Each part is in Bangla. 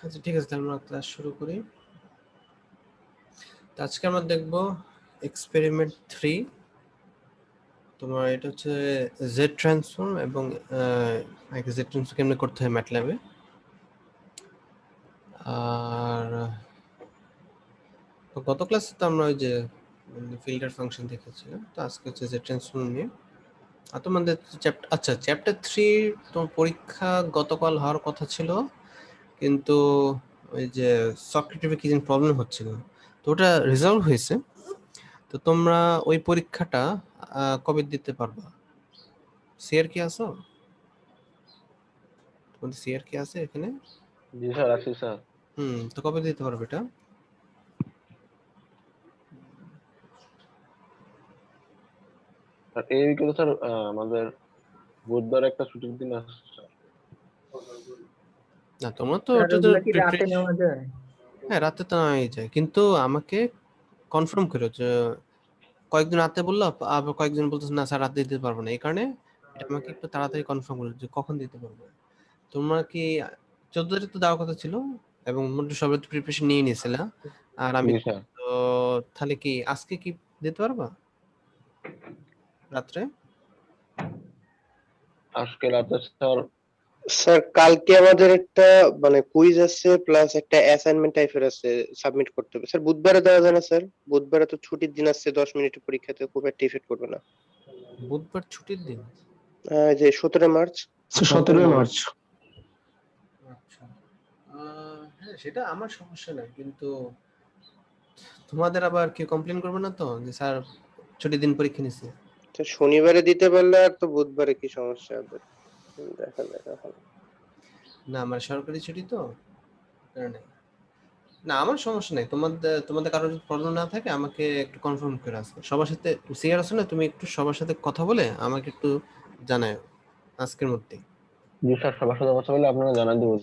আচ্ছা ঠিক আছে, তাহলে আমরা ক্লাস শুরু করি। তো আজকে আমরা দেখব এক্সপেরিমেন্ট 3। তোমার এটা হচ্ছে জেড ট্রান্সফর্ম এবং জেড ট্রান্সফর্ম কেমনে করতে হয় ম্যাটল্যাবে। আর তো গত ক্লাসে তো আমরা ওই যে ফিল্টার ফাংশন দেখেছিলাম, তো আজকে হচ্ছে জেড ট্রান্সফর্ম নিয়ে। আর তোমাদের চ্যাপ্টার 3 তোমার পরীক্ষা গতকাল হওয়ার কথা ছিল, কিন্তু ওই যে সকেটের কি যেন প্রবলেম হচ্ছিল, তো ওটা রিজলভ হয়েছে। তো তোমরা ওই পরীক্ষাটা কবে দিতে পারবা? সিআর কি আছো? তোমাদের সিআর কি আছে এখানে? জি স্যার, আছি স্যার। তো কবে দিতে পারবে এটা? আর এই উইকেটে স্যার আমাদের বুধবার একটা ছুটির দিন আসছে স্যার। না তোমরা তো স্যার ওটা তো ওগুলা কি রাতে প্রিপারেশন, নেওয়া যায়? হ্যাঁ রাতে তো নেওয়াই যায়, কিন্তু আমাকে কনফার্ম করো যে কয়েকজন রাতে বললো, আবার কয়েকজন বলতেছে না স্যার রাতে দিতে পারবো না। এই কারণে এটা আমাকে একটু তাড়াতাড়ি কনফার্ম করো যে কখন দিতে পারবো। তোমরা কি 14 তারিখ তো দেওয়ার কথা ছিল এবং মোটামুটি সবাই তো প্রিপারেশন নিয়ে নিয়েছিল, আর আমি জি স্যার। তো তাহলে কি আজকে কি দিতে পারবা রাত্রে? আজকে রাতে স্যার। স্যার কালকে আমাদের একটা মানে কুইজ আছে প্লাস একটা অ্যাসাইনমেন্ট টাইপের আছে, সাবমিট করতে হবে। স্যার বুধবারে দেওয়া যায় না স্যার? বুধবারে তো ছুটির দিন আছে, 10 মিনিটের পরীক্ষাতে খুব একটা ইফেক্ট করবে না। বুধবার ছুটির দিন? যে 17 মার্চ। 17 মার্চ। আচ্ছা, হ্যাঁ সেটা আমার সমস্যা নাই, কিন্তু তোমাদের আবার কেউ কমপ্লেন করবে না তো যে স্যার ছুটির দিন পরীক্ষা নিছে? তো শনিবারে দিতে পারলে আর তো বুধবারে কি সমস্যা হবে? দেখা যাক এখন। না আমার সরকারি ছুটি তো, কারণে না আমার সমস্যা নাই। তোমাদের তোমাদের কারোর যদি প্রবলেম না থাকে আমাকে একটু কনফার্ম করে আসবে। সবার সাথে সিনিয়র আছে না, তুমি একটু সবার সাথে কথা বলে আমাকে একটু জানাও আজকের মধ্যে। জি স্যার, সবার সাথে কথা বলে আপনারা জানাই দেবো।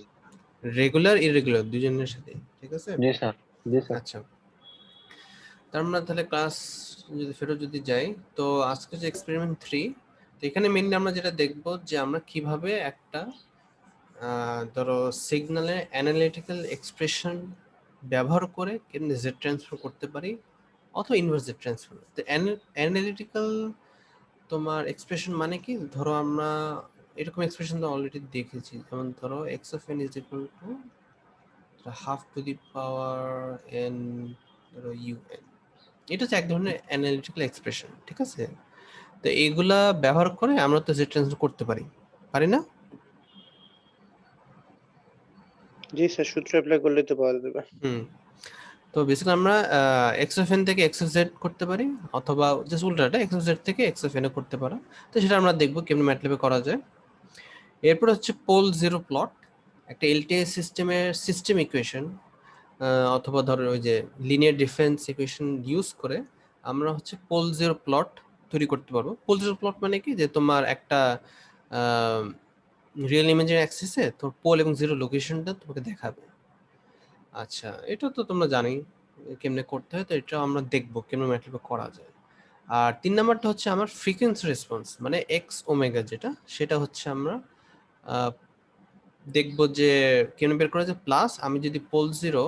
রেগুলার ইরেগুলার দুজনের সাথে, ঠিক আছে? জি স্যার। জি স্যার। আচ্ছা, তার আমরা তাহলে ক্লাস যদি ফেরত যদি যাই, তো আজকে যে এক্সপেরিমেন্ট 3, তো এখানে মেইনলি আমরা যেটা দেখব যে আমরা কিভাবে একটা ধরো সিগন্যালের অ্যানালিটিক্যাল এক্সপ্রেশন ব্যবহার করে কেমনি জেড ট্রান্সফার করতে পারি, অথবা ইনভার্স জেড ট্রান্সফার। তো অ্যানালিটিক্যাল তোমার এক্সপ্রেশন মানে কি, ধরো আমরা এরকম এক্সপ্রেশন তো অলরেডি দেখেছি, যেমন ধরো x of N is equal to have to the power N, ধরো ইউ এন। এটা হচ্ছে এক ধরনের অ্যানালিটিক্যাল এক্সপ্রেশন, ঠিক আছে? তো এইগুলা ব্যবহার করে আমরা তো জেড ট্রান্সফার করতে পারি, পারি না? জি স্যার, সূত্র অ্যাপ্লাই করলে তো পাওয়া যাবে। তো বেসিক্যালি আমরা এক্স অফ এন থেকে এক্স অফ জেড করতে পারি, অথবা জাস্ট উল্টাটা এক্স অফ জেড থেকে এক্স অফ এনও করতে পারো। তো সেটা আমরা দেখবো কেমনি ম্যাটল্যাবে করা যায়। এরপর হচ্ছে পোল জিরো প্লট, একটা এলটিআই সিস্টেমের সিস্টেম ইকুয়েশন, অথবা ধরো ওই যে লিনিয়ার ডিফারেন্স ইকুয়েশন ইউজ করে আমরা হচ্ছে পোল জিরো প্লট তৈরি করতে পারবো। পোল জিরো প্লট মানে কি, যে তোমার একটা রিয়েল ইমেজের অ্যাক্সিসে তোর পোল এবং জিরো লোকেশনটা তোমাকে দেখাবে। আচ্ছা, এটা তো তোমরা জানোই কেমনে করতে হয়, তো এটা আমরা দেখবো কেমনে ম্যাটল্যাবে করা যায়। আর 3 নাম্বারটা হচ্ছে আমার ফ্রিকোয়েন্সি রেসপন্স, মানে এক্স ওমেগা যেটা, সেটা হচ্ছে আমরা দেখবো যে কেমনে বের করা যায়। প্লাস আমি যদি পোল জিরো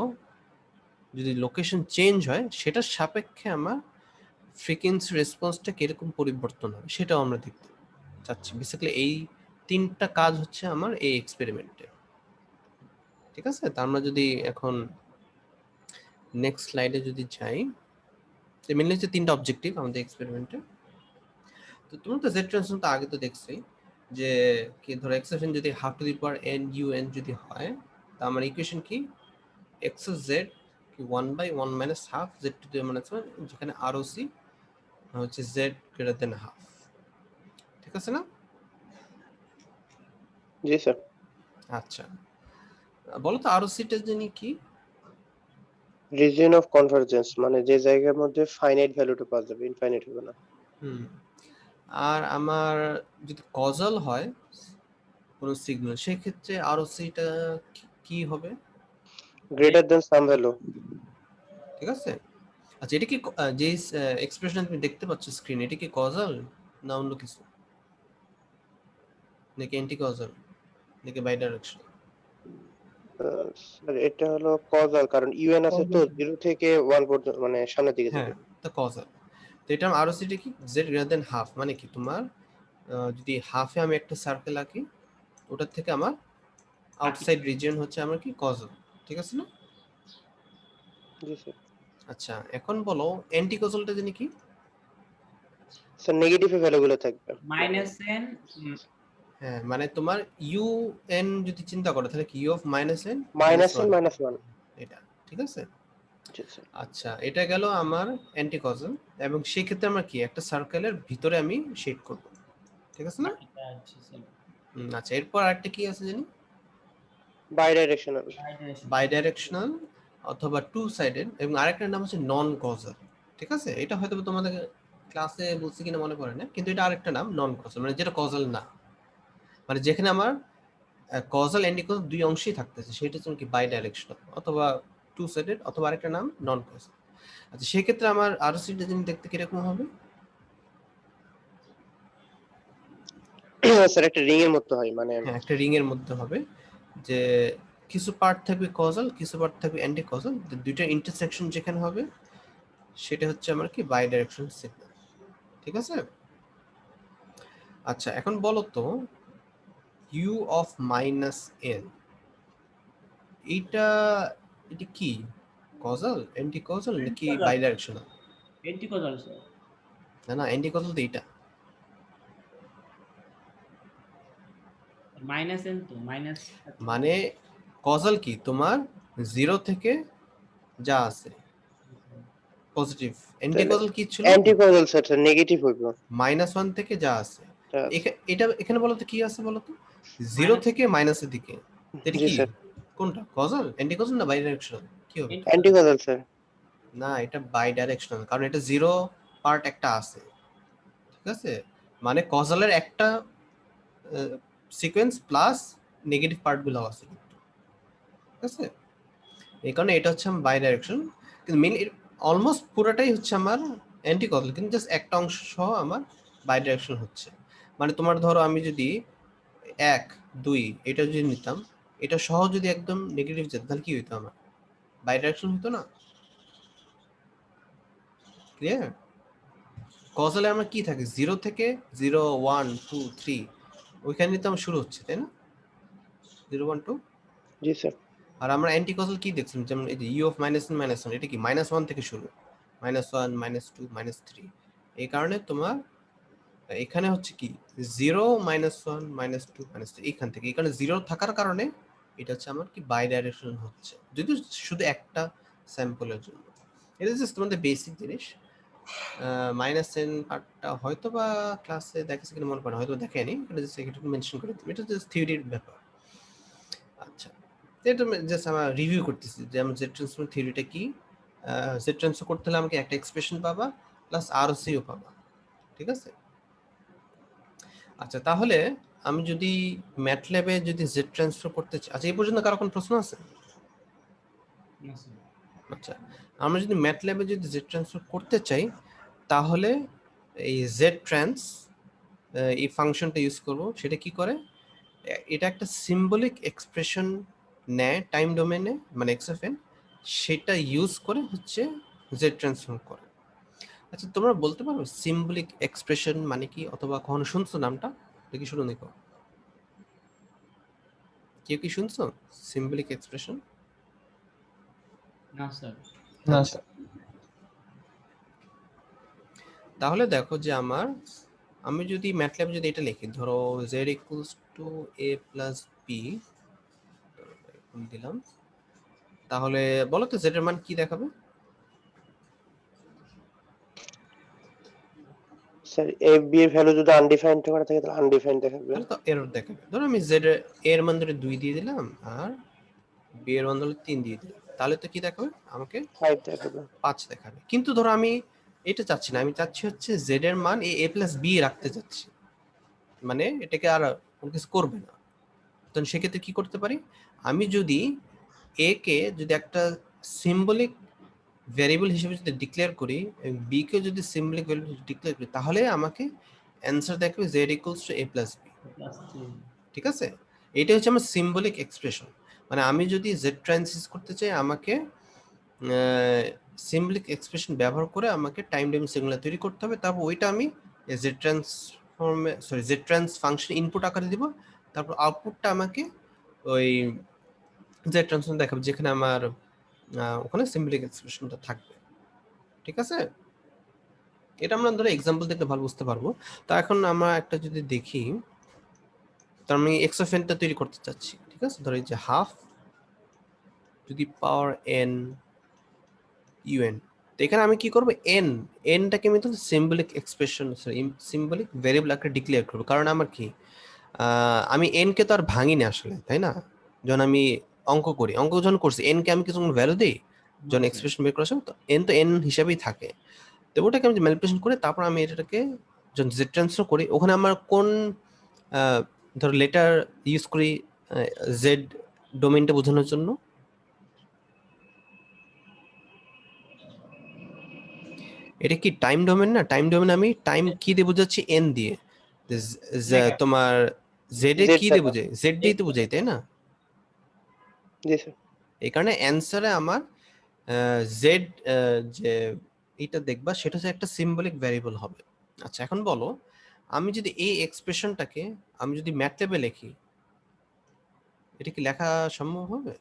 যদি লোকেশন চেঞ্জ হয়, সেটার সাপেক্ষে আমার ফ্রিকোয়েন্সি রেসপন্সটা কিরকম পরিবর্তন হবে সেটাও আমরা দেখতে চাচ্ছি। বেসিক্যালি এই 3টা কাজ হচ্ছে আমার এই এক্সপেরিমেন্টে, ঠিক আছে? তা আমরা যদি এখন নেক্সট স্লাইডে যদি যাই, তো মেনলি হচ্ছে 3টা অবজেক্টিভ আমাদের এক্সপেরিমেন্টে। তো তোমরা তো জেড ট্রান্সফর্ম তো আগে তো দেখছোই, যে কি ধরো এক্স অফ এন যদি have to the power N U N যদি হয়, তা আমার ইকুয়েশন কি, এক্স অফ জেড কি 1/1 minus half Z to the minus 1, যেখানে আর ও সি হচ্ছে জেড গ্রেটার দেন হাফ, ঠিক আছে না? জি স্যার। আচ্ছা, বলো তো আর ও সিটা জানি কি? রিজিয়ন অফ কনভারজেন্স, মানে যে জায়গার মধ্যে ফাইনাইট ভ্যালুটা পাওয়া যাবে, ইনফাইনাইট হবে না। হুম আর আমার যদি কজাল হয় কোনো সিগন্যাল, সেক্ষেত্রে আর ও সিটা কি হবে? গ্রেটার দেন সাম ভ্যালু। ঠিক আছে। আচ্ছা, এটা কি যে এক্সপ্রেশন তুমি দেখতে পাচ্ছ স্ক্রিনে, এটা কি কজাল না অন্য কিছু, নাকি অ্যান্টি কজাল, নাকি বাই ডাইরেকশন? স্যার এটা হলো কজাল, কারণ ইউএন আছে তো 0 থেকে 1 পর্যন্ত, মানে সামনের দিকে হ্যাঁ, যাবে। তো কজাল। তো এটা আরওসিটা কি জেড গ্রেটার দেন হাফ, মানে কি তোমার যদি হাফে আমি একটা সার্কেল আঁকি, ওটার থেকে আমার আউটসাইড রিজিয়ন হচ্ছে আমার কি কজাল, ঠিক আছে না? জি স্যার। আচ্ছা, এখন বলো অ্যান্টি কজালটা জানি কি? স্যার নেগেটিভ এর ভ্যালুগুলো থাকবে, মাইনাস এন হ্যাঁ, মানে তোমার ইউ এন যদি চিন্তা করো তাহলে কি U of minus N -n -1 এটা, ঠিক আছে? জি স্যার। আচ্ছা, এটা গেল আমার অ্যান্টি কজাল, এবং সেই ক্ষেত্রে আমরা কি একটা সার্কেলের ভিতরে আমি শেড করব, ঠিক আছে না? আচ্ছা, এরপর আরেকটা কি আছে জানি? Bidirectional. বাই ডাইরেকশনাল অথবা টু সাইডেড, এবং আরেকটার নাম হচ্ছে নন কজাল, ঠিক আছে? এটা হয়তো তোমাদের ক্লাসে বলছি কিনা মনে পড়ে না, কিন্তু এটা আরেকটা নাম নন কজাল, মানে যেটা কজাল না, মানে যেখানে আমার কজাল অ্যান্টি কজাল দুই অংশেই থাকতেছে, সেটা হচ্ছে কি বাই ডাইরেকশনাল অথবা টু সাইডেড, অথবা আরেকটা নাম নন কজাল। আচ্ছা, সেই ক্ষেত্রে আমার আরওসিটা যিনি দেখতে কিরকম হবে? স্যার একটা রিং এর মতো হয়, মানে হ্যাঁ, একটা রিং এর মধ্যে হবে, যে কিছু পার্ট থাকবে কজাল, কিছু পার্ট থাকবে অ্যান্টি কজাল, দুইটা ইন্টারসেকশন যেখানে হবে সেটা হচ্ছে আমার কি বাই ডাইরেকশনাল সিগন্যাল, ঠিক আছে? আচ্ছা, এখন বলো তো ইউ অফ মাইনাস এন, এটা এটা কি কজাল, অ্যান্টি কজাল নাকি bidirectional? Anti causal sir. না না, অ্যান্টি কজাল তো এটা। মাইনাস এন তো মাইনাস মানে কজাল কি তোমার 0 থেকে যা আছে পজিটিভ, অ্যান্টি কজাল কি ছিল অ্যান্টি কজাল স্যার নেগেটিভ হইব। -1 থেকে যা আছে। তা এটা এখানে বলো তো কি আছে বলো তো, 0 Minus- থেকে মাইনাসের দিকে, এটা জি কি স্যার, কোনটা কজাল, অ্যান্টি কজাল না বাই ডাইরেকশনাল, কি হবে? Anti causal sir. না, এটা বাই ডাইরেকশনাল, কারণ এটা 0 পার্ট একটা আছে, ঠিক আছে? মানে কজালের একটা সিকোয়েন্স প্লাস নেগেটিভ পার্টগুলো আছে কিন্তু, ঠিক আছে? এই কারণে এটা হচ্ছে আমার বাই ডাইরেকশন, কিন্তু মেইন অলমোস্ট পুরোটাই হচ্ছে আমার অ্যান্টি কজাল, কিন্তু জাস্ট একটা অংশ সহ আমার বাই ডাইরেকশন হচ্ছে। মানে তোমার ধরো আমি যদি 1 2 এটা যদি নিতাম, এটা সহ যদি একদম নেগেটিভ যেত তাহলে কি হইতো, আমার বাই ডাইরেকশন হতো না? ক্লিয়ার? কজালে আমার কি থাকে 0 থেকে 0 1 2 3 ওইখানে তো আমার শুরু হচ্ছে, তাই না? 0 1 2। জি স্যার। আর আমরা অ্যান্টি কজাল কি দেখছিলাম, যেমন এই যে ইউ অফ -1 এটা কি -1 থেকে শুরু, -1 -2 -3। এই কারণে তোমার এখানে হচ্ছে কি 0 -1 -2 -3 এখান থেকে, এখানে 0 থাকার কারণে এটা হচ্ছে আমার কি বাই ডাইরেকশন হচ্ছে, যদি শুধু একটা স্যাম্পলের জন্য। এটা জাস্ট তোমাদের বেসিক জিনিস। -n পার্টটা হয়তো বা ক্লাসে দেখেছি কিনা মনে পড়ে না, হয়তো দেখেনি, এটা জাস্ট একটু মেনশন করে দিই, এটা জাস্ট থিওরির ব্যাপার। আচ্ছা, এটা জাস্ট আমরা রিভিউ করতেছি যে আমরা জেড ট্রান্সফর্ম থিওরিটা কি। জেড ট্রান্সফার করতে হলে আমাকে একটা এক্সপ্রেশন পাবা প্লাস আরওসিও পাবা, ঠিক আছে? আচ্ছা, তাহলে আমি যদি ম্যাটল্যাবে যদি জেড ট্রান্সফার করতে চাই, আচ্ছা এই পর্যন্ত কারো কোনো প্রশ্ন আছে? আচ্ছা, আমরা যদি ম্যাটল্যাবে যদি জেড ট্রান্সফার করতে চাই, তাহলে এই জেড ট্রান্স এই ফাংশনটা ইউজ করব। সেটা কি করে, এটা একটা সিম্বলিক এক্সপ্রেশন নেয় টাইম ডোমেনে, মানে এক্সএফএন, সেটা ইউজ করে হচ্ছে জেড ট্রান্সফর্ম করে। আচ্ছা, তোমরা বলতে পারো সিম্বলিক এক্সপ্রেশন মানে কি, অথবা কখনো শুনছো নামটা? দেখি শুনো দেখো, কেউ কি শুনছো সিম্বলিক এক্সপ্রেশন? না স্যার। আচ্ছা, তাহলে দেখো যে আমি যদি ম্যাটল্যাব যদি এটা লিখি, ধরো z equals to a plus B দিলাম, তাহলে বলো তো z এর মান কি দেখাবে? স্যার এ বি এর ভ্যালু যদি আনডিফাইন্ড করা থাকে তাহলে আনডিফাইন্ড দেখাবে। তাহলে তো এরর দেখাবে। ধরো আমি z এর মান ধরে 2 দিয়ে দিলাম, আর b এর মান ধরে 3 দিয়ে দিলাম, তাহলে তো কি দেখাবে আমাকে? 5 দেখাবে। 5 দেখাবে। কিন্তু ধরো আমি এটা চাচ্ছি না, আমি চাচ্ছি হচ্ছে z এর মান a প্লাস b রাখতে চাচ্ছি, মানে এটাকে আর কোনো কিছু করবে না। তখন সেক্ষেত্রে কি করতে পারি, আমি যদি a কে যদি একটা সিম্বলিক ভ্যারিয়েবল হিসেবে যদি ডিক্লেয়ার করি এবং বি কে যদি সিম্বলিক ভ্যারিয়েবল ডিক্লেয়ার করি, তাহলে আমাকে অ্যান্সার দেখাবে z equals to a plus B, ঠিক আছে? এটা হচ্ছে আমার সিম্বলিক এক্সপ্রেশন। মানে আমি যদি জেড ট্রান্সিস করতে চাই আমাকে সিম্বলিক এক্সপ্রেশন ব্যবহার করে আমাকে টাইম ডোমেন সিগন্যাল তৈরি করতে হবে, তারপর ওইটা আমি জেড ট্রান্সফর্মে জেড ট্রান্স ফাংশন ইনপুট আকারে দিব, তারপর আউটপুটটা আমাকে ওই জেড ট্রান্সফর্ম দেখাবে যেখানে আমার ওখানে সিম্বলিক এক্সপ্রেশনটা থাকবে। ঠিক আছে, এটা আমরা ধরে এক্সাম্পল দেখলে ভালো বুঝতে পারবো। তো এখন আমরা একটা যদি দেখি, তো আমি এক্স অফ এনটা তৈরি করতে চাচ্ছি। ঠিক আছে, ধরো এই যে have to the power N UN. তো এখানে আমি কি করবো, এনটাকে আমি তো সিম্বলিক এক্সপ্রেশন সিম্বলিক ভেরিয়েবল আকারে ডিক্লেয়ার করবো, কারণ আমার কি আমি এনকে তো আর ভাঙি না আসলে, তাই না? যখন আমি অঙ্ক যখন করছি এনকে আমি কিছু ভ্যালু দিই যখন এক্সপ্রেশন বের করার সময়, তো এন হিসাবেই থাকে। তো ওটাকে আমি ম্যানিপুলেশন করে তারপর আমি এটাকে যখন জেড ট্রান্সফার করি, ওখানে আমার কোন ধরো লেটার ইউজ করি জেড ডোমেইনটা বোঝানোর জন্য? এটা কি টাইম ডোমেন না? টাইম ডোমেন আমি টাইম কি দিয়ে বোঝাচ্ছি, এন দিয়ে। তোমার জেড এ Z কি দিয়ে দ্বারা। বোঝাই, জেড দিয়ে তো বোঝাই, তাই না? জি স্যার। এই কারণে অ্যান্সারে আমার জেড যে এটা দেখবা সেটা হচ্ছে একটা সিম্বলিক ভ্যারিয়েবল হবে। আচ্ছা এখন বলো, আমি যদি এই এক্সপ্রেশনটাকে আমি যদি ম্যাটল্যাবে লিখি, এটা কি লেখা সম্ভব হবে?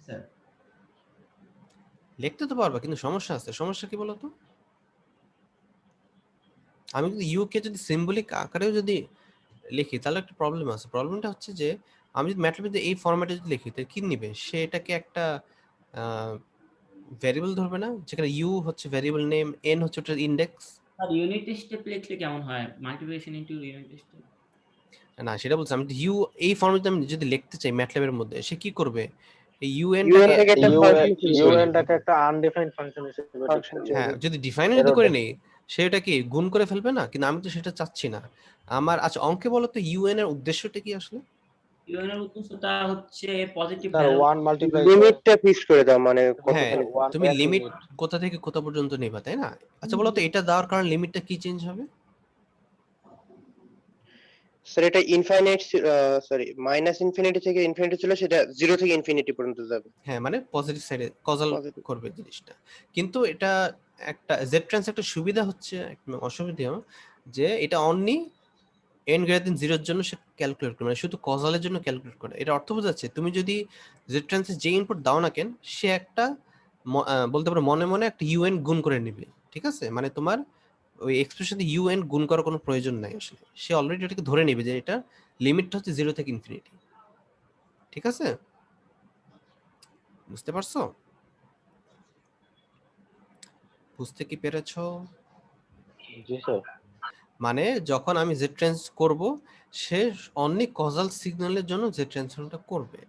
স্যার লিখতে তো পারবা, কিন্তু সমস্যা আছে। সমস্যা কি বলতো, আমি যদি ইউ কে যদি সিম্বলিক আকারেও যদি লিখি তাহলে একটা প্রবলেম আছে। প্রবলেমটা হচ্ছে যে আমি যদি ম্যাটল্যাবে এই ফরম্যাটে যদি লিখি তাহলে কি নিবে, সে এটাকে একটা ভ্যারিয়েবল ধরবে না, যেখানে ইউ হচ্ছে ভ্যারিয়েবল নেম, এন হচ্ছে ওটার ইন্ডেক্স। স্যার ইউনিট স্টেপ লিখলে কেমন হয়, মাল্টিপ্লিকেশন ইনটু ইউনিট স্টেপ? না সেটা বলছি, আমি ইউ এই ফর্মে আমি যদি লিখতে চাই ম্যাটল্যাবের মধ্যে, সে কি করবে, এই ইউএন ইউএনটাকে থেকে একটা ফাংশন ইউএনটাকে একটা আনডিফাইন্ড ফাংশন হিসেবে ফাংশন দেখতে হ্যাঁ হবে। যদি ডিফাইন যদি Error করে দেয়। নেই, সেটা কি গুণ করে ফেলবে না? কিন্তু আমি তো সেটা চাচ্ছি না আমার। আচ্ছা অঙ্কে বলো তো ইউএন এর উদ্দেশ্যটা কি আসলে? ইউএন এর উদ্দেশ্যটা হচ্ছে পজিটিভ স্যার ভ্যালু। 1 মাল্টিপ্লাই লিমিটটা ফিক্স করে দাও, মানে হ্যাঁ কতখানি ওয়ান তুমি এক লিমিট লিমিট। কোথা থেকে কোথা পর্যন্ত নেবা, তাই না? আচ্ছা বলো তো এটা দেওয়ার কারণে লিমিটটা কি চেঞ্জ হবে? স্যার এটা ইনফাইনাইট, সরি মাইনাস ইনফিনিটি থেকে ইনফিনিটি ছিল, সেটা 0 থেকে ইনফিনিটি পর্যন্ত যাবে। হ্যাঁ মানে পজিটিভ সাইডে কজাল পজিটিভ। করবে জিনিসটা। কিন্তু এটা একটা জেড ট্রান্স একটা সুবিধা হচ্ছে, একটা অসুবিধা যে এটা অনলি এন গ্রেটার দেন 0 এর জন্য সে ক্যালকুলেট করে, মানে শুধু কজালের জন্য ক্যালকুলেট করে। এটা অর্থ বোঝাচ্ছে তুমি যদি জেড ট্রান্সে যে ইনপুট দাও না কেন, সে একটা বলতে পারো মনে মনে একটা ইউএন গুণ করে নেবে। ঠিক আছে, মানে তোমার ওই এক্সপ্রেশনে ইউএন গুণ করার কোনো প্রয়োজন নাই আসলে, সে অলরেডি এটাকে ধরে নেবে যে এটা লিমিটটা হচ্ছে 0 থেকে ইনফিনিটি। ঠিক আছে, বুঝতে পারছো? বুঝতে কি পেরেছো? জি স্যার। মানে যখন আমি জেড ট্রান্স করব, সে অনলি কজাল সিগন্যালের জন্য জেড ট্রান্সফর্মটা করবে।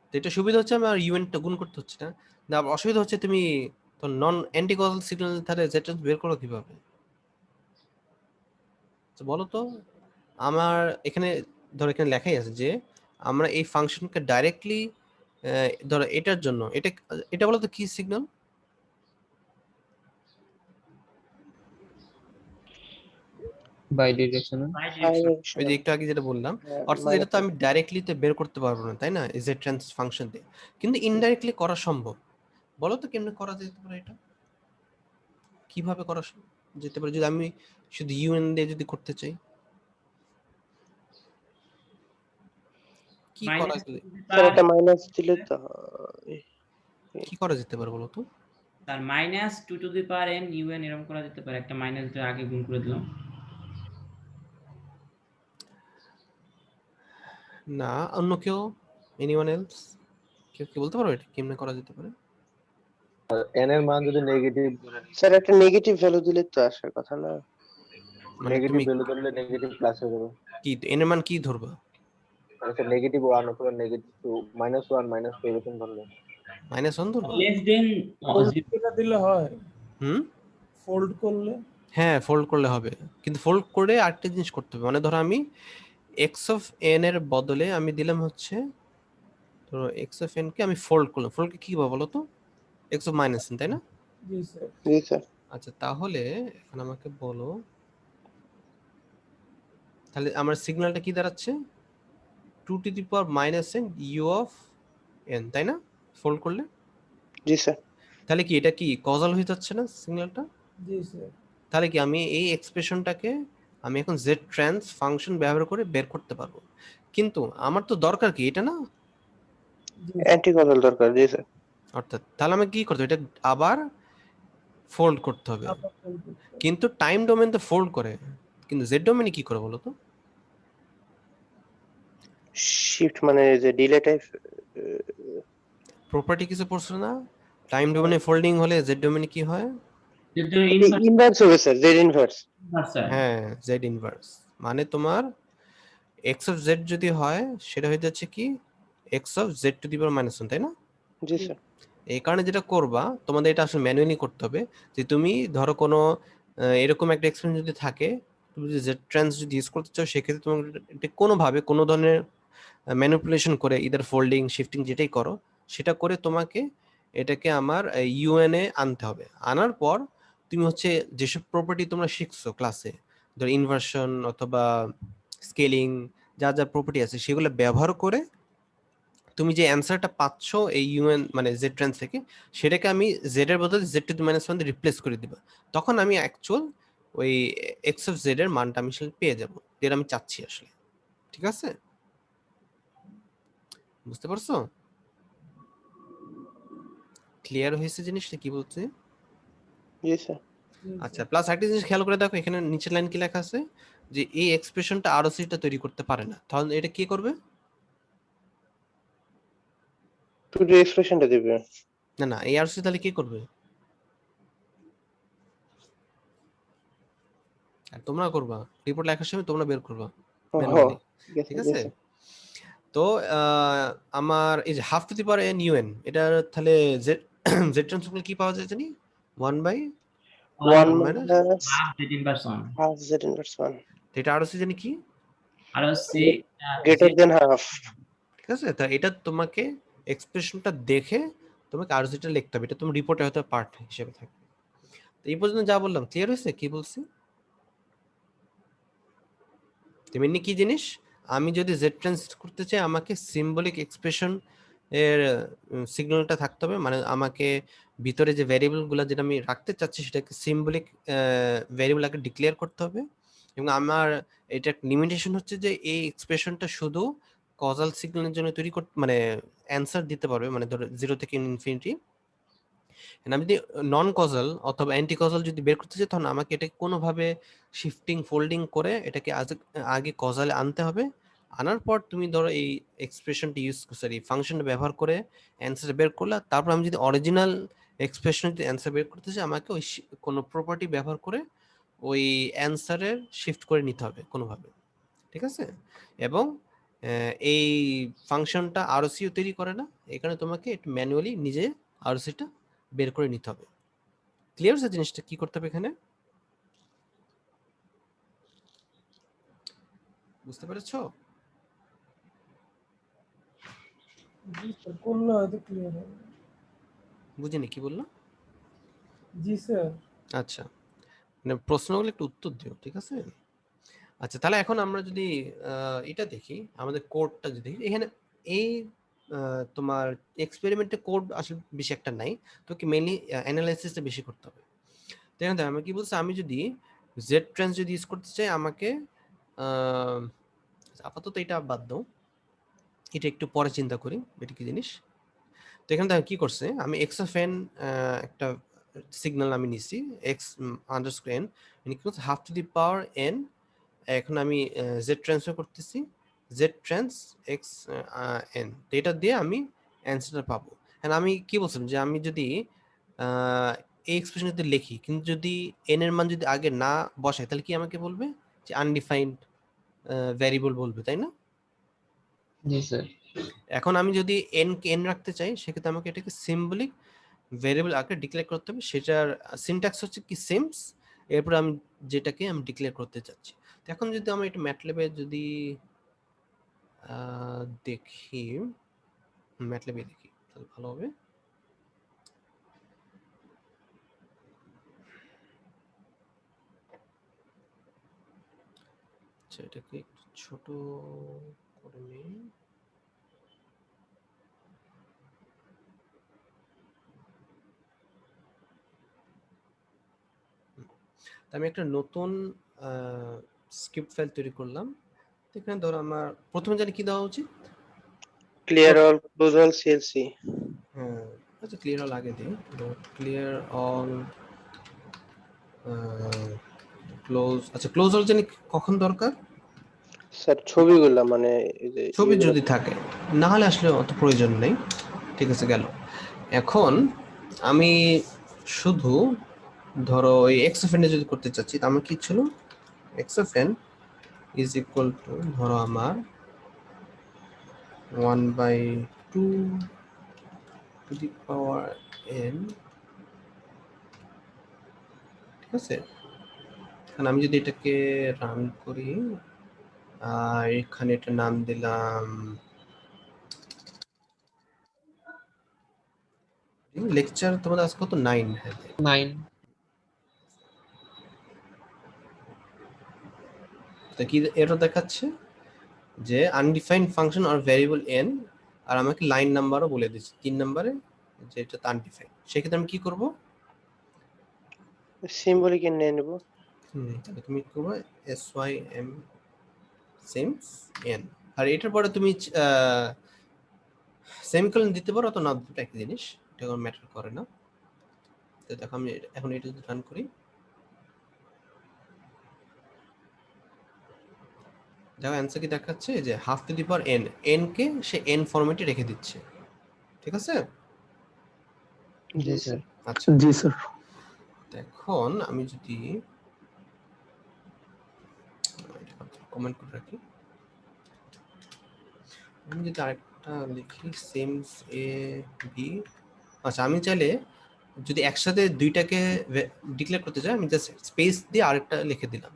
তো এটা সুবিধা হচ্ছে আমার ইউএনটা গুণ করতে হচ্ছে না। না অসুবিধা হচ্ছে তুমি তো নন অ্যান্টি কজাল সিগন্যাল ধারে জেড ট্রান্স বের করো কিভাবে? তো বলো তো, আমার এখানে ধরো এখানে লেখাই আছে যে আমরা এই ফাংশনকে ডাইরেক্টলি ধরো এটার জন্য এটা এটা বলো তো কি সিগন্যাল? বাইডিরেকশনাল। ওই যে একটু আগে যেটা বললাম, অর্থাৎ এটা তো আমি ডাইরেক্টলি তো বের করতে পারবো না, তাই না, জেড ট্রান্স ফাংশন দিয়ে, কিন্তু ইনডাইরেক্টলি করা সম্ভব। বলো তো কেমনে করা যেতে পারে এটা, কিভাবে করা যেতে পারে যদি আমি শুধু ইউএন দিয়ে যদি করতে চাই? কি করা গেলে স্যার এটা মাইনাস দিলে তো কি করা যেতে পারে বলো তো? তার minus 2 to the power n UN এরকম করা যেতে পারে, একটা মাইনাস দিয়ে আগে গুণ করে দিলাম। না অন্য কেউ, এনিওয়ান এলস, কেউ কি বলতে পারো এটা কেমনে করা যেতে পারে? এন এর মান যদি নেগেটিভ স্যার একটা নেগেটিভ ভ্যালু দিলে তো আসার কথা না। মানে নেগেটিভ তুমি ভ্যালু ধরলে নেগেটিভ প্লাস হয়ে যাবে। কি এন এর মান কি ধরবা? আচ্ছা নেগেটিভ 1 অথবা নেগেটিভ 2 -1 -2 এরকম ধরলে -1 ধরবা? লেস দেন এটা দিলে হয়, হুম, ফোল্ড করলে। হ্যাঁ ফোল্ড করলে হবে, কিন্তু ফোল্ড করে আরেকটা জিনিস করতে হবে। মানে ধরো আমি এক্স অফ এন এর বদলে আমি দিলাম হচ্ছে, ধরো এক্স অফ এন কে আমি ফোল্ড করলাম, ফোল্ডকে কি বলো বলো তো, এক্স অফ মাইনাস এন, তাই না? জি স্যার। জি স্যার। আচ্ছা তাহলে এখন আমাকে বলো, তাহলে আমার সিগন্যালটা কি দাঁড়াচ্ছে? 2 to the power minus n u of n, তাই না? ফোল্ড করলে জি স্যার। তাহলে কি এটা কি কজাল হয়ে যাচ্ছে না সিগন্যালটা? জি স্যার। তাহলে কি আমি এই এক্সপ্রেশনটাকে আমি এখন z ট্রান্স ফাংশন ব্যবহার করে বের করতে পারবো, কিন্তু আমার তো দরকার কি এটা না? জি অ্যান্টি কজাল দরকার, জি স্যার। অর্থাৎ তাহলে আমি কি করতে হবে, এটা আবার ফোল্ড করতে হবে, আবার fold করতে হবে। কিন্তু টাইম ডোমেন তো ফোল্ড করে, কিন্তু জেড ডোমেনে কি করে বলো তো? শিফট মানে যে ডিলে টাইপ। প্রপার্টি কিছু পড়ছো না? টাইম ডোমেনে ফোল্ডিং হলে জেড ডোমেনে কি হয়? যদি ইনভার্স ইনভার্স হবে স্যার, জেড ইনভার্স। হয় হ্যাঁ, জেড ইনভার্স, মানে তোমার এক্স অফ জেড যদি হয় সেটা হয়ে যাচ্ছে কি x of Z to the power minus one, তাই না? জি স্যার। এই কারণে যেটা করবা তোমাদের এটা আসলে ম্যানুয়ালি করতে হবে, যে তুমি ধরো কোনো এরকম একটা এক্সপেরিমেন্ট যদি থাকে, তুমি যদি জেড ট্রান্স যদি ইউজ করতে চাও সেক্ষেত্রে তোমাকে এটা কোনোভাবে কোনো ধরনের ম্যানিপুলেশন করে ইদার ফোল্ডিং শিফটিং যেটাই করো সেটা করে তোমাকে এটাকে আমার ইউএনএ আনতে হবে। আনার পর তুমি হচ্ছে যেসব প্রপার্টি তোমরা শিখছো ক্লাসে, ধর ইনভার্সন অথবা স্কেলিং, যা যা প্রপার্টি আছে সেগুলো ব্যবহার করে তুমি যে অ্যান্সারটা পাচ্ছ এই ইউএন মানে জেড ট্রান্স থেকে, সেটাকে আমি জেড এর বদলে Z to the minus one দিয়ে রিপ্লেস করে দিব, তখন আমি অ্যাকচুয়াল ওই এক্স অফ জেড এর মানটা আমি আসলে পেয়ে যাবো, যেটা আমি চাচ্ছি আসলে। ঠিক আছে, বুঝতে পারছো? ক্লিয়ার হয়েছে জিনিসটা কি বলছে? জি স্যার। জি আচ্ছা, স্যার। প্লাস একটা জিনিস খেয়াল করে দেখো, এখানে নিচের লাইন কি লেখা আছে, যে এই এক্সপ্রেশনটা আরওসি টা তৈরি করতে পারে না, তাহলে এটা কি করবে? শুধু এক্সপ্রেশনটা দিবে। না না, এই আরওসি তাহলে কি করবে? আর তোমরা করবা, রিপোর্ট লেখার সময় তোমরা বের করবা ও ম্যানুয়ালি। ঠিক আছে, ঠিক জি আছে, স্যার। তো আমার এই যে have to the power N UN, এটা তাহলে জেড জেড ট্রান্সফর্মে কি পাওয়া যায় জানি? 1 by 1 minus, minus half Z inverse 1 half Z inverse 1 এটা আরওসি জানি কি? আর হচ্ছে গ্রেটার দেন হাফ। ঠিক আছে, তা এটা তোমাকে এক্সপ্রেশনটা দেখে তোমাকে আরওসিটা লিখতে হবে, এটা তোমার রিপোর্টে হয়তো পার্ট হিসেবে থাকবে। তো এই পর্যন্ত যা বললাম ক্লিয়ার হয়েছে কি বলছি? তেমনি কি জিনিস, আমি যদি জেড ট্রান্স করতে চাই আমাকে সিম্বলিক এক্সপ্রেশন এর সিগন্যালটা থাকতে হবে, মানে আমাকে ভিতরে যে ভ্যারিয়েবলগুলো যেটা আমি রাখতে চাচ্ছি সেটাকে সিম্বলিক ভ্যারিয়েবল আগে ডিক্লেয়ার করতে হবে, এবং আমার এটা লিমিটেশন হচ্ছে যে এই এক্সপ্রেশনটা শুধু কজাল সিগন্যালের জন্য তৈরি করতে মানে অ্যান্সার দিতে পারবে, মানে ধরো 0 থেকে ইনফিনিটি। আমি যদি নন কজাল অথবা অ্যান্টি কজাল যদি বের করতে চাই, তখন আমাকে এটাকে কোনোভাবে শিফটিং ফোল্ডিং করে এটাকে আগে কজালে আনতে হবে। আনার পর তুমি ধরো এই এক্সপ্রেশনটা ফাংশনটা ব্যবহার করে অ্যান্সার বের করলে, তারপর আমি যদি অরিজিনাল এক্সপ্রেশন যদি অ্যান্সার বের করতে চাই আমাকে ওই কোনো প্রপার্টি ব্যবহার করে ওই অ্যান্সারের শিফট করে নিতে হবে কোনোভাবে। ঠিক আছে, এবং এই ফাংশনটা আরওসিও তৈরি করে না, এখানে তোমাকে ম্যানুয়ালি নিজে আরওসিটা বের করে নিতে হবে। ক্লিয়ার হচ্ছে জিনিসটা কি করতে হবে এখানে? বুঝতে পেরেছো? জি স্যার, করলে হয়তো ক্লিয়ার হবে। বুঝিনি কি বললো? জি স্যার। আচ্ছা, মানে প্রশ্নগুলো একটু উত্তর দিও, ঠিক আছে? আচ্ছা, তাহলে এখন আমরা যদি এটা দেখি, আমাদের কোডটা যদি দেখি, এখানে এই তোমার এক্সপেরিমেন্টে কোড আসলে বেশি একটা নাই, তো কি মেইনলি অ্যানালাইসিসটা বেশি করতে হবে। দেখেন আমি কি বলছি, আমি যদি জেড ট্রান্স যদি ইউজ করতে চাই আমাকে আপাতত এটা বাদ দাও, এটা একটু পরে চিন্তা করি এটা কি জিনিস। তো এখানে দেখো কি করছে, আমি এক্স অফ এন একটা সিগন্যাল আমি নিছি এক্স আন্ডারস্কোর এন, মানে কি করছে have to the power N, এখন আমি জেড ট্রান্সফার করতেছি জেড ট্রান্স এক্স এন, তো এটা দিয়ে আমি অ্যান্সারটা পাবো। হ্যাঁ, আমি কি বলছিলাম যে আমি যদি এই এক্সপ্রেশন যদি লিখি কিন্তু যদি এন এর মান যদি আগে না বসাই তাহলে কি আমাকে বলবে যে আনডিফাইন্ড ভ্যারিয়েবল বলবে, তাই না? জি স্যার। এখন আমি যদি এন কে এন রাখতে চাই সেক্ষেত্রে আমাকে এটাকে সিম্বলিক ভেরিয়েবল আকারে ডিক্লেয়ার করতে হবে, সেটার সিনট্যাক্স হচ্ছে কি সিমস, এরপর আমি যেটাকে আমি ডিক্লেয়ার করতে চাচ্ছি। তো এখন যদি আমরা এটা ম্যাটল্যাবে যদি দেখি, ম্যাটল্যাবে দেখি তাহলে ভালো হবে। আচ্ছা, এটাকে একটু ছোট করে নিই। তো আমি একটা নতুন স্ক্রিপ্ট ফাইল তৈরি করলাম। তো এখানে ধরো আমার প্রথমে জানি কি দেওয়া উচিত? Clear all close all CLC. হ্যাঁ, আচ্ছা ক্লিয়ার অল আগে দিই। ক্লিয়ার অল ক্লোজ, আচ্ছা ক্লোজ অল জানি কখন দরকার? স্যার ছবিগুলা মানে এই যে ছবি ইয়েগুলা- যদি থাকে, না হলে আসলে অত প্রয়োজন নেই। ঠিক আছে, গেল। এখন আমি শুধু ধরো এই এক্সএফএন এ যদি করতে চাচ্ছি, তো আমার কি ছিল? এক্সএফএন ইজ ইকুয়াল টু ধরো আমার 1/2 টু দি পাওয়ার n, ঠিক আছে। এখন আমি যদি এটাকে রান করি, আর এখানে এটা নাম দিলাম লেকচার, তোমাদের আজকে কত 9? হ্যাঁ, 9 তো কি এটা দেখাচ্ছে যে আনডিফাইন্ড ফাংশন আর ভ্যারিয়েবল n, আর আমাকে লাইন নাম্বারও বলে দিচ্ছে 3 নম্বরে যে এটা আনডিফাইন্ড। সেক্ষেত্রে আমি কি করব? সিম্বলিক নিয়ে নেব। তাহলে তুমি কি করবে? sym সিমস n, আর এটার পরে তুমি সেমিকোলন দিতে পারো অথবা না দিতে পারো, একই জিনিস, এটা কোনো ম্যাটার করে না। তো দেখো আমি এখন এটা যদি রান করি, দেখো অ্যান্সার কি দেখাচ্ছে যে have to the power n, n K say n ফরম্যাটে রেখে দিচ্ছে। ঠিক আছে। জি স্যার। আচ্ছা জি স্যার। এখন আমি যদি কমেন্ট করে রাখি, আমি যদি আরেকটা লিখি সিমস এ বি। আচ্ছা আমি চাইলে যদি একসাথে দুইটাকে ডিক্লেয়ার করতে চাই, আমি জাস্ট স্পেস দিয়ে আরেকটা লিখে দিলাম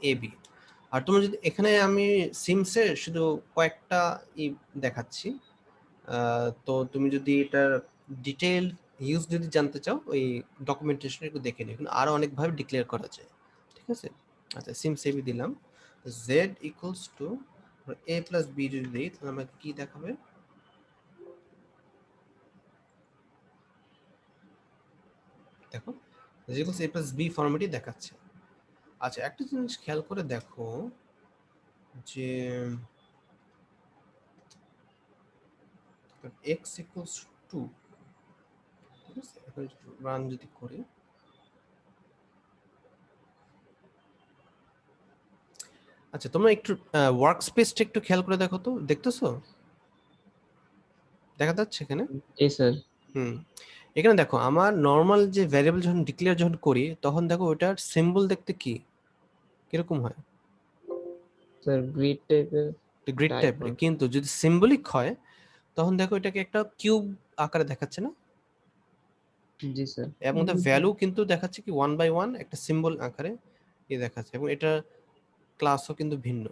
এ বি। আর তোমার যদি এখানে আমি সিমসের শুধু কয়েকটা দেখাচ্ছি, তো তুমি যদি এটার ডিটেল ইউজ যদি জানতে চাও, ওই ডকুমেন্টেশন একটু দেখে নিও, কিন্তু আরো অনেকভাবে ডিক্লেয়ার করা যায়। ঠিক আছে। আচ্ছা সিমস এ বি দিলাম, Z equals to A plus B যদি দিই, তাহলে আমাকে কি দেখাবে? দেখো z equals a plus b ফরম্যাটই দেখাচ্ছে। আচ্ছা একটা জিনিস খেয়াল করে দেখো যে x equals 2, ঠিক আছে। এখন রান যদি করি, আচ্ছা তোমরা একটু ওয়ার্ক স্পেসটা একটু খেয়াল করে দেখো তো, দেখতেছো? দেখা যাচ্ছে এখানে? জি স্যার। এখানে দেখো আমার নর্মাল যে ভ্যারিয়েবল যখন ডিক্লেয়ার যখন করি, তখন দেখো ওটার সিম্বল দেখতে কি কিরকম হয়? স্যার গ্রিড টাইপের। গ্রিড টাইপের। কিন্তু যদি সিম্বলিক হয়, তখন দেখো এটাকে একটা কিউব আকারে দেখাচ্ছে না? জি স্যার। এর মধ্যে ভ্যালু কিন্তু দেখাচ্ছে কি 1/1 একটা সিম্বল আকারে দেখাচ্ছে, এবং এটা ক্লাসও কিন্তু ভিন্ন।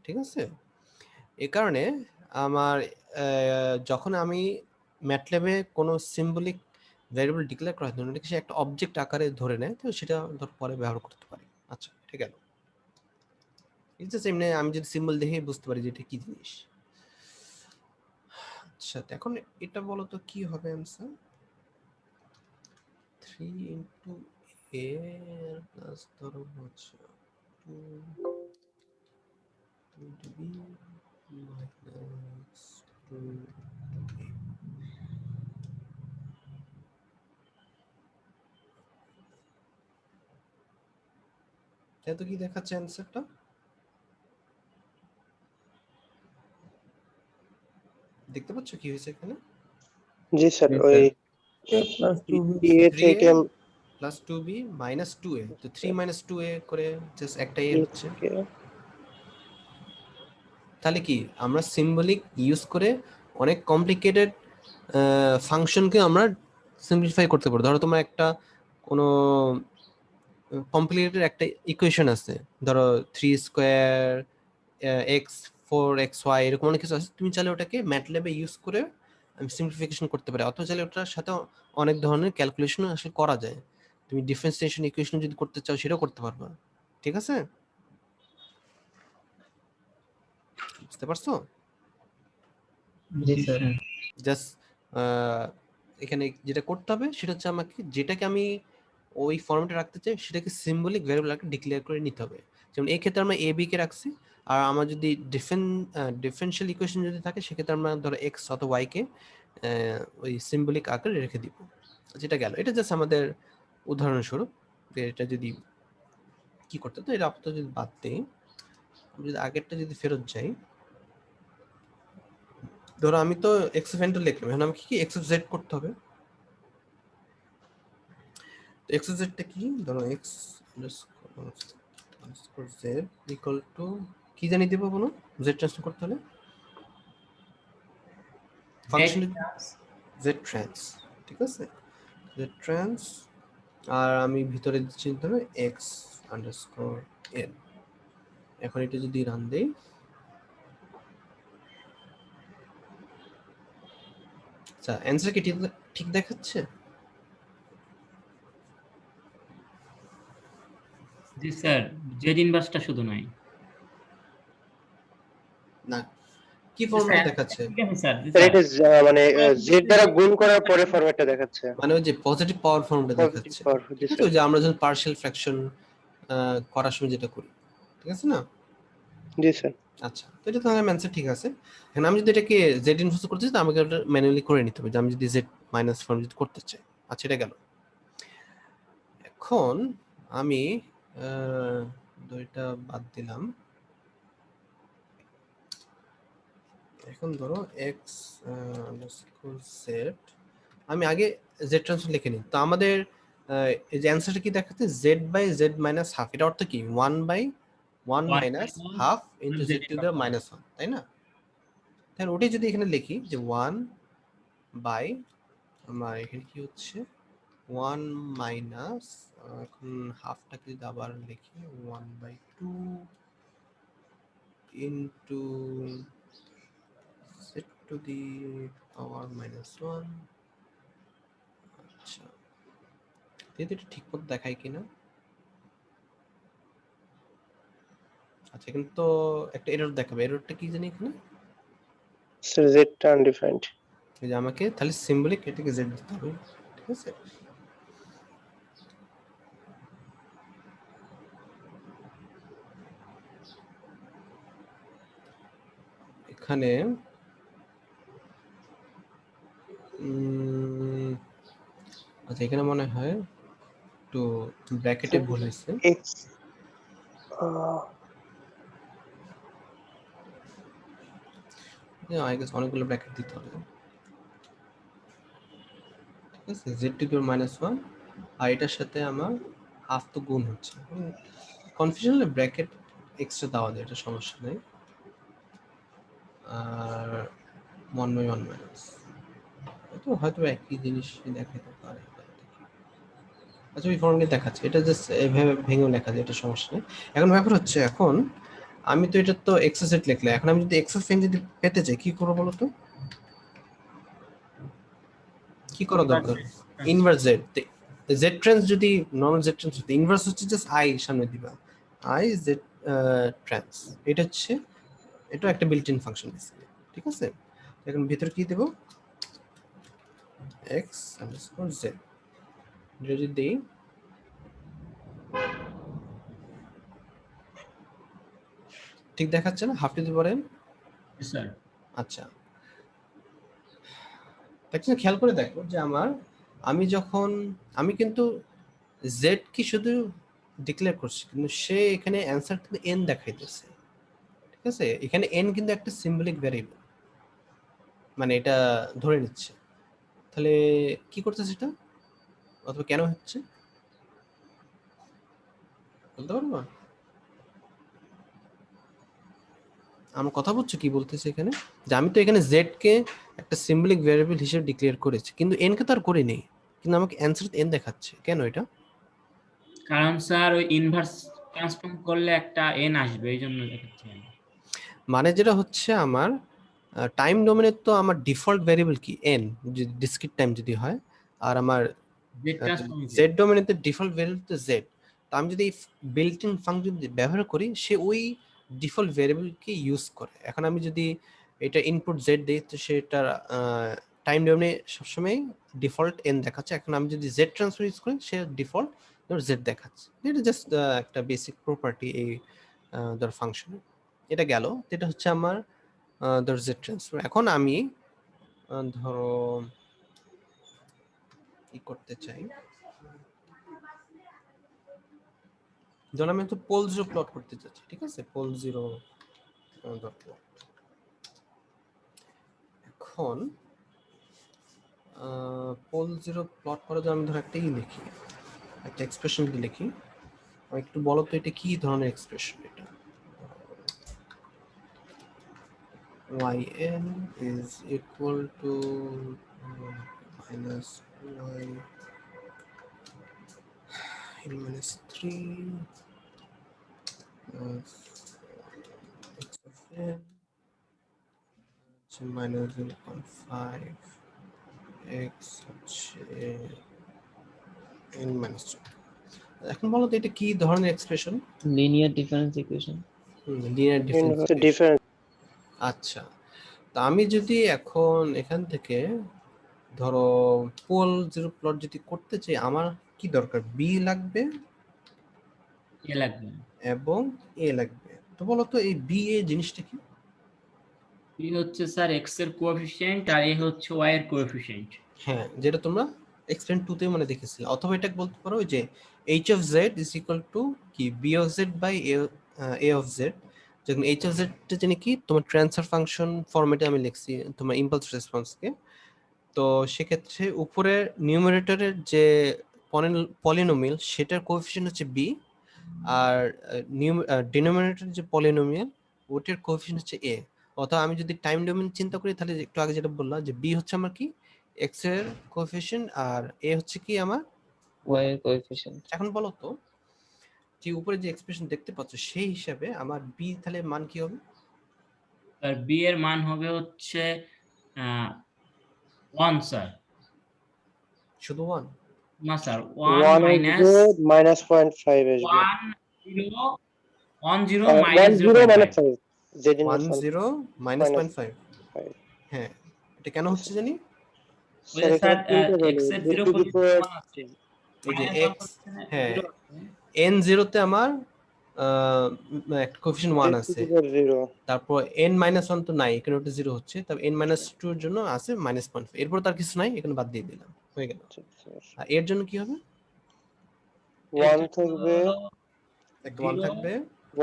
ঠিক আছে। এই কারণে আমার যখন আমি ম্যাটল্যাবে কোনো সিম্বলিক ভ্যারিয়েবল ডিক্লেয়ার করা হয়, ওটাকে সে একটা অবজেক্ট আকারে ধরে নেয়, তো সেটা ধর পরে ব্যবহার করতে পারি। আচ্ছা ঠিক গেল। জাস্ট এমনি আমি যদি সিম্বল দেখে বুঝতে পারি যে এটা কি জিনিস। আচ্ছা এখন এটা বলো তো কি হবে অ্যান্সার? 3 into a plus ধরো হচ্ছে 2 into b minus 2a। এত কি দেখাচ্ছে অ্যান্সারটা? দেখতে পাচ্ছ কি হয়েছে এখানে? জি স্যার, জি, ওই a plus 2b এ থেকে 3a plus 2b minus 2a, তো 3 minus 2a করে জাস্ট একটা a হচ্ছে। তাহলে কি আমরা সিম্বলিক ইউজ করে অনেক কমপ্লিকেটেড ফাংশনকে আমরা সিম্পলিফাই করতে পারি। ধরো তোমার একটা কোনো কমপ্লিকেটেড একটা ইকুয়েশন আছে, ধরো 3 স্কোয়ার এক্স 4xy এরকম অনেক কিছু আছে, তুমি চাইলে ওটাকে ম্যাটল্যাবে ইউজ করে সিম্পলিফিকেশন করতে পারি, অথবা চাইলে ওটার সাথে অনেক ধরনের ক্যালকুলেশন আসলে করা যায়। তুমি ডিফারেন্সিয়েশন ইকুয়েশন যদি করতে চাও, সেটাও করতে পারবা। ঠিক আছে, বুঝতে পারছো? জি স্যার। জাস্ট এখানে যেটা করতে হবে সেটা হচ্ছে আমাকে যেটাকে আমি ওই ফর্মেটে রাখতে চাই, সেটাকে সিম্বলিক ভ্যারিয়েবল আকারে ডিক্লেয়ার করে নিতে হবে। যেমন এই ক্ষেত্রে আমরা এ বি কে রাখছি, আর আমার যদি ডিফারেনশিয়াল ইকুয়েশন যদি থাকে সেক্ষেত্রে আমরা ধরো এক্স অথবা ওয়াই কে ওই সিম্বলিক আকারে রেখে দিব। যেটা গেল, এটা জাস্ট আমাদের উদাহরণস্বরূপ যে এটা যদি কি করতে, তো এটা আপাতত যদি বাদ দিই, আমি যদি আগেরটা যদি ফেরত যাই, ধরো আমি তো এক্স অফ এনটা লিখলাম, এখন আমাকে কি এক্স অফ জেড করতে হবে। এক্স অফ জেডটা কি, ধরো x underscore Z equal to কি জানি দেবো, বলো জেড ট্রান্সফার করতে হলে ফাংশন জেড ট্রান্স, ঠিক আছে, জেড ট্রান্স, আর আমি ভিতরে দিচ্ছি ধরো এক্স আন্ডারস্কোর এন। এখন এটা যদি রান দেই, আচ্ছা অ্যান্সার কি ঠিক দেখাচ্ছে? জি স্যার, জেড ইনভার্সটা শুধু নয়। না, কি ফর্মেটে দেখাচ্ছে? ঠিক আছে স্যার, জি স্যার স্যার। এটা মানে জেড দ্বারা গুণ করার পরে ফরম্যাটটা দেখাচ্ছে, মানে ওই যে পজিটিভ পাওয়ার ফর্মটা পজিটিভ দেখাচ্ছে, পাওয়ার। জি ঠিক আছে, স্যার, ওই যে আমরা যখন পার্শিয়াল ফ্র্যাকশন করার সময় যেটা করি, ঠিক আছে না? জি স্যার। আচ্ছা, তো এটা তাহলে অ্যান্সার ঠিক আছে। এখন আমি যদি এটাকে জেড ইনভার্স করতে চাই, তো আমাকে ওটা ম্যানুয়ালি করে নিতে হবে, যে আমি যদি জেড মাইনাস ফর্ম যদি করতে চাই। আচ্ছা, এটা গেল। এখন আমি দুইটা বাদ দিলাম। এখন ধরো এক্স আন্ডারস্কোর জেড, আমি আগে জেড ট্রান্সফার লিখে নিই। তো আমাদের এই যে অ্যান্সারটা কি দেখাচ্ছে, Z by Z minus half, এটা অর্থ কি 1/1 minus half into Z to the minus 1, তাই না? তাহলে ওটাই যদি এখানে লিখি যে 1 বাই, আমার এখানে কি হচ্ছে 1 মাইনাস, এখন হাফটাকে যদি আবার লিখি 1/2 into z to the power -1। আচ্ছা, এটা ঠিক মতো দেখায় কিনা? আচ্ছা, এখানে তো একটা এরর দেখাবে, এররটা কি জানি এখানে, স্যার জেডটা আনডিফাইন্ড। এই যে আমাকে তাহলে সিম্বলিক এটাকে z দিতে হবে, ঠিক আছে। এখানে আচ্ছা, এখানে মনে হয় একটু ব্র্যাকেটে ভুল হয়েছে। এক্স আই গেস অনেকগুলো ব্র্যাকেট দিতে হবে, ঠিক আছে, z টু দি -1, আর এটার সাথে আমার হাফ তো গুণ হচ্ছে। কনফিউশন হলে ব্র্যাকেট এক্সট্রা দেওয়া যায়, এটা সমস্যা নেই। আর 1/1 মাইনাস, তো হয়তো একই জিনিস দেখাতে পারে। আচ্ছা, ওই ফর্মটি দেখাচ্ছে, এটা জাস্ট এভাবে ভেঙেও লেখা যায়, এটা সমস্যা নেই। এখন ব্যাপার হচ্ছে, এখন আমি তো এটা তো এক্স সেট লিখলে, এখন আমি যদি এক্স অফ এন যদি পেতে চাই, কি করবো বলো তো? কি করা দরকার? ইনভার্স জেড, জেড ট্রান্স যদি নরমাল জেড ট্রান্স হতো, ইনভার্স হচ্ছে জাস্ট আই সামনে দিবা, আই জেড ট্রান্স, এটা হচ্ছে, এটা একটা বিল্ট ইন ফাংশন, ঠিক আছে। এখন ভিতরে কি দেব, এক্স আন্ডারস্কোর জেড, এটা যদি দেই, ঠিক দেখাচ্ছে না? হাফ দিতে পারেন। স্যার, আচ্ছা, দেখছেন, খেয়াল করে দেখো যে আমি যখন, আমি কিন্তু জেড কি শুধু ডিক্লেয়ার করছি, কিন্তু সে এখানে অ্যান্সার কিন্তু এন দেখাইতেছে, ঠিক আছে। এখানে এন কিন্তু একটা সিম্বলিক ভ্যারিয়েবল, মানে এটা ধরে নিচ্ছে। তাহলে কি করতেছে এটা, অথবা কেন হচ্ছে বলতে পারবো? আমরা কথা বলছি কি বলতেছে এখানে, যে আমি তো এখানে জেড কে একটা সিম্বলিক ভ্যারিয়েবল হিসেবে ডিক্লেয়ার করেছি, কিন্তু এন কে তো আর করিনি, কিন্তু আমাকে অ্যান্সার এন দেখাচ্ছে, কেন এটা? কারণ স্যার ওই ইনভার্স ট্রান্সফর্ম করলে একটা এন আসবে, এই জন্য দেখাচ্ছি আমি। মানে যেটা হচ্ছে, আমার টাইম ডোমেনের তো আমার ডিফল্ট ভ্যারিয়েবল কি এন, যদি ডিসক্রিট টাইম যদি হয়, আর আমার জেড ট্রান্সফর্ম জেড ডোমেনের তো ডিফল্ট ভ্যারিয়েবল তো জেড। তো আমি যদি বিল্ট ইন ফাংশন ব্যবহার করি, সে ওই ডিফল্ট ভ্যারিয়েবলকে ইউজ করে। এখন আমি যদি এটা ইনপুট জেড দিই, তো সেটা টাইম ডোমেনে সবসময় ডিফল্ট এন দেখাচ্ছে। এখন আমি যদি জেড ট্রান্সফার ইউজ করি সে ডিফল্ট জেড দেখাচ্ছে। এটা জাস্ট একটা বেসিক প্রপার্টি এই ধর ফাংশনে। এটা গেল, এটা হচ্ছে আমার ধর জেড ট্রান্সফার। এখন আমি ধরো কি করতে চাই, ধরো আমি একটু পোল জিরো প্লট করতে চাচ্ছি, ঠিক আছে, পোল জিরো প্লট। এখন পোল জিরো প্লট করে যদি আমি ধরো একটা লিখি, একটা এক্সপ্রেশন যদি লিখি, একটু বলো তো এটা কি ধরনের এক্সপ্রেশন? এটা yn is equal to minus y in minus 3 plus x of n minus 0.5 x হচ্ছে n minus 2। এখন বলো তো এটা কি ধরনের expression? linear difference equation. Linear difference. Difference. আচ্ছা, তো আমি যদি এখন এখান থেকে ধরো পোল জিরো প্লট যদি করতে চাই, আমার কি দরকার? বি লাগবে এ লাগবে, এবং এ লাগবে। তো বলো তো এই বি এ জিনিসটা কি? বি হচ্ছে স্যার এক্স এর কোএফিসিয়েন্ট আর এ হচ্ছে ওয়াই এর কোএফিসিয়েন্ট। হ্যাঁ, যেটা তোমরা এক্সপেরিমেন্ট 2 তে মানে দেখেছিলে। অথবা এটা বলতে পারো যে h of z is equal to কি b of z by a of z। যখন h of z টা জানি কি তোমার ট্রান্সফার ফাংশন ফরম্যাটে আমি লিখছি তোমার ইম্পালস রেসপন্সকে। তো সেক্ষেত্রে উপরে নিউমারেটরের যে পলিনোমিয়াল সেটার কোএফিসিয়েন্ট হচ্ছে b, আর ডিনোমিনেটর যে পলিনোমিয়াল ওটার কোএফিসিয়েন্ট হচ্ছে a। অথবা আমি যদি টাইম ডোমেন চিন্তা করি তাহলে একটু আগে যেটা বললাম যে b হচ্ছে আমার কি x এর কোএফিসিয়েন্ট আর a হচ্ছে কি আমার Y এর coefficient. এখন বলো তো যে উপরে যে এক্সপ্রেশন দেখতে পাচ্ছ সেই হিসাবে আমার b তাহলে মান কি হবে? আর বি এর মান হবে হচ্ছে 1 স্যার। শুধু 1? না স্যার, 1 1 মাইনাস মাইনাস 0.5 আসবে। 1 0 1 minus 0 minus 0.5। 5 z inverse 1 0 minus minus 0.5। হ্যাঁ, এটা কেন হচ্ছে জানি? ওই যে স্যার x এর 0 পজিটিভ আছে, এই যে মাইনাস 1 x, হচ্ছে না, হ্যাঁ 0 আছে। n 0 তে আমার একটা কোএফিসিয়েন্ট 1 আছে, 0 তারপর n minus 1 তো নাই, এখানে ওটা 0 হচ্ছে, তবে n minus 2 এর জন্য আছে minus 0.5। এরপর তার কিছু নাই, এখানে বাদ দিয়ে দিলাম, হয়ে গেল। আর এর জন্য কি হবে? 1 থাকবে, একটা 1 থাকবে,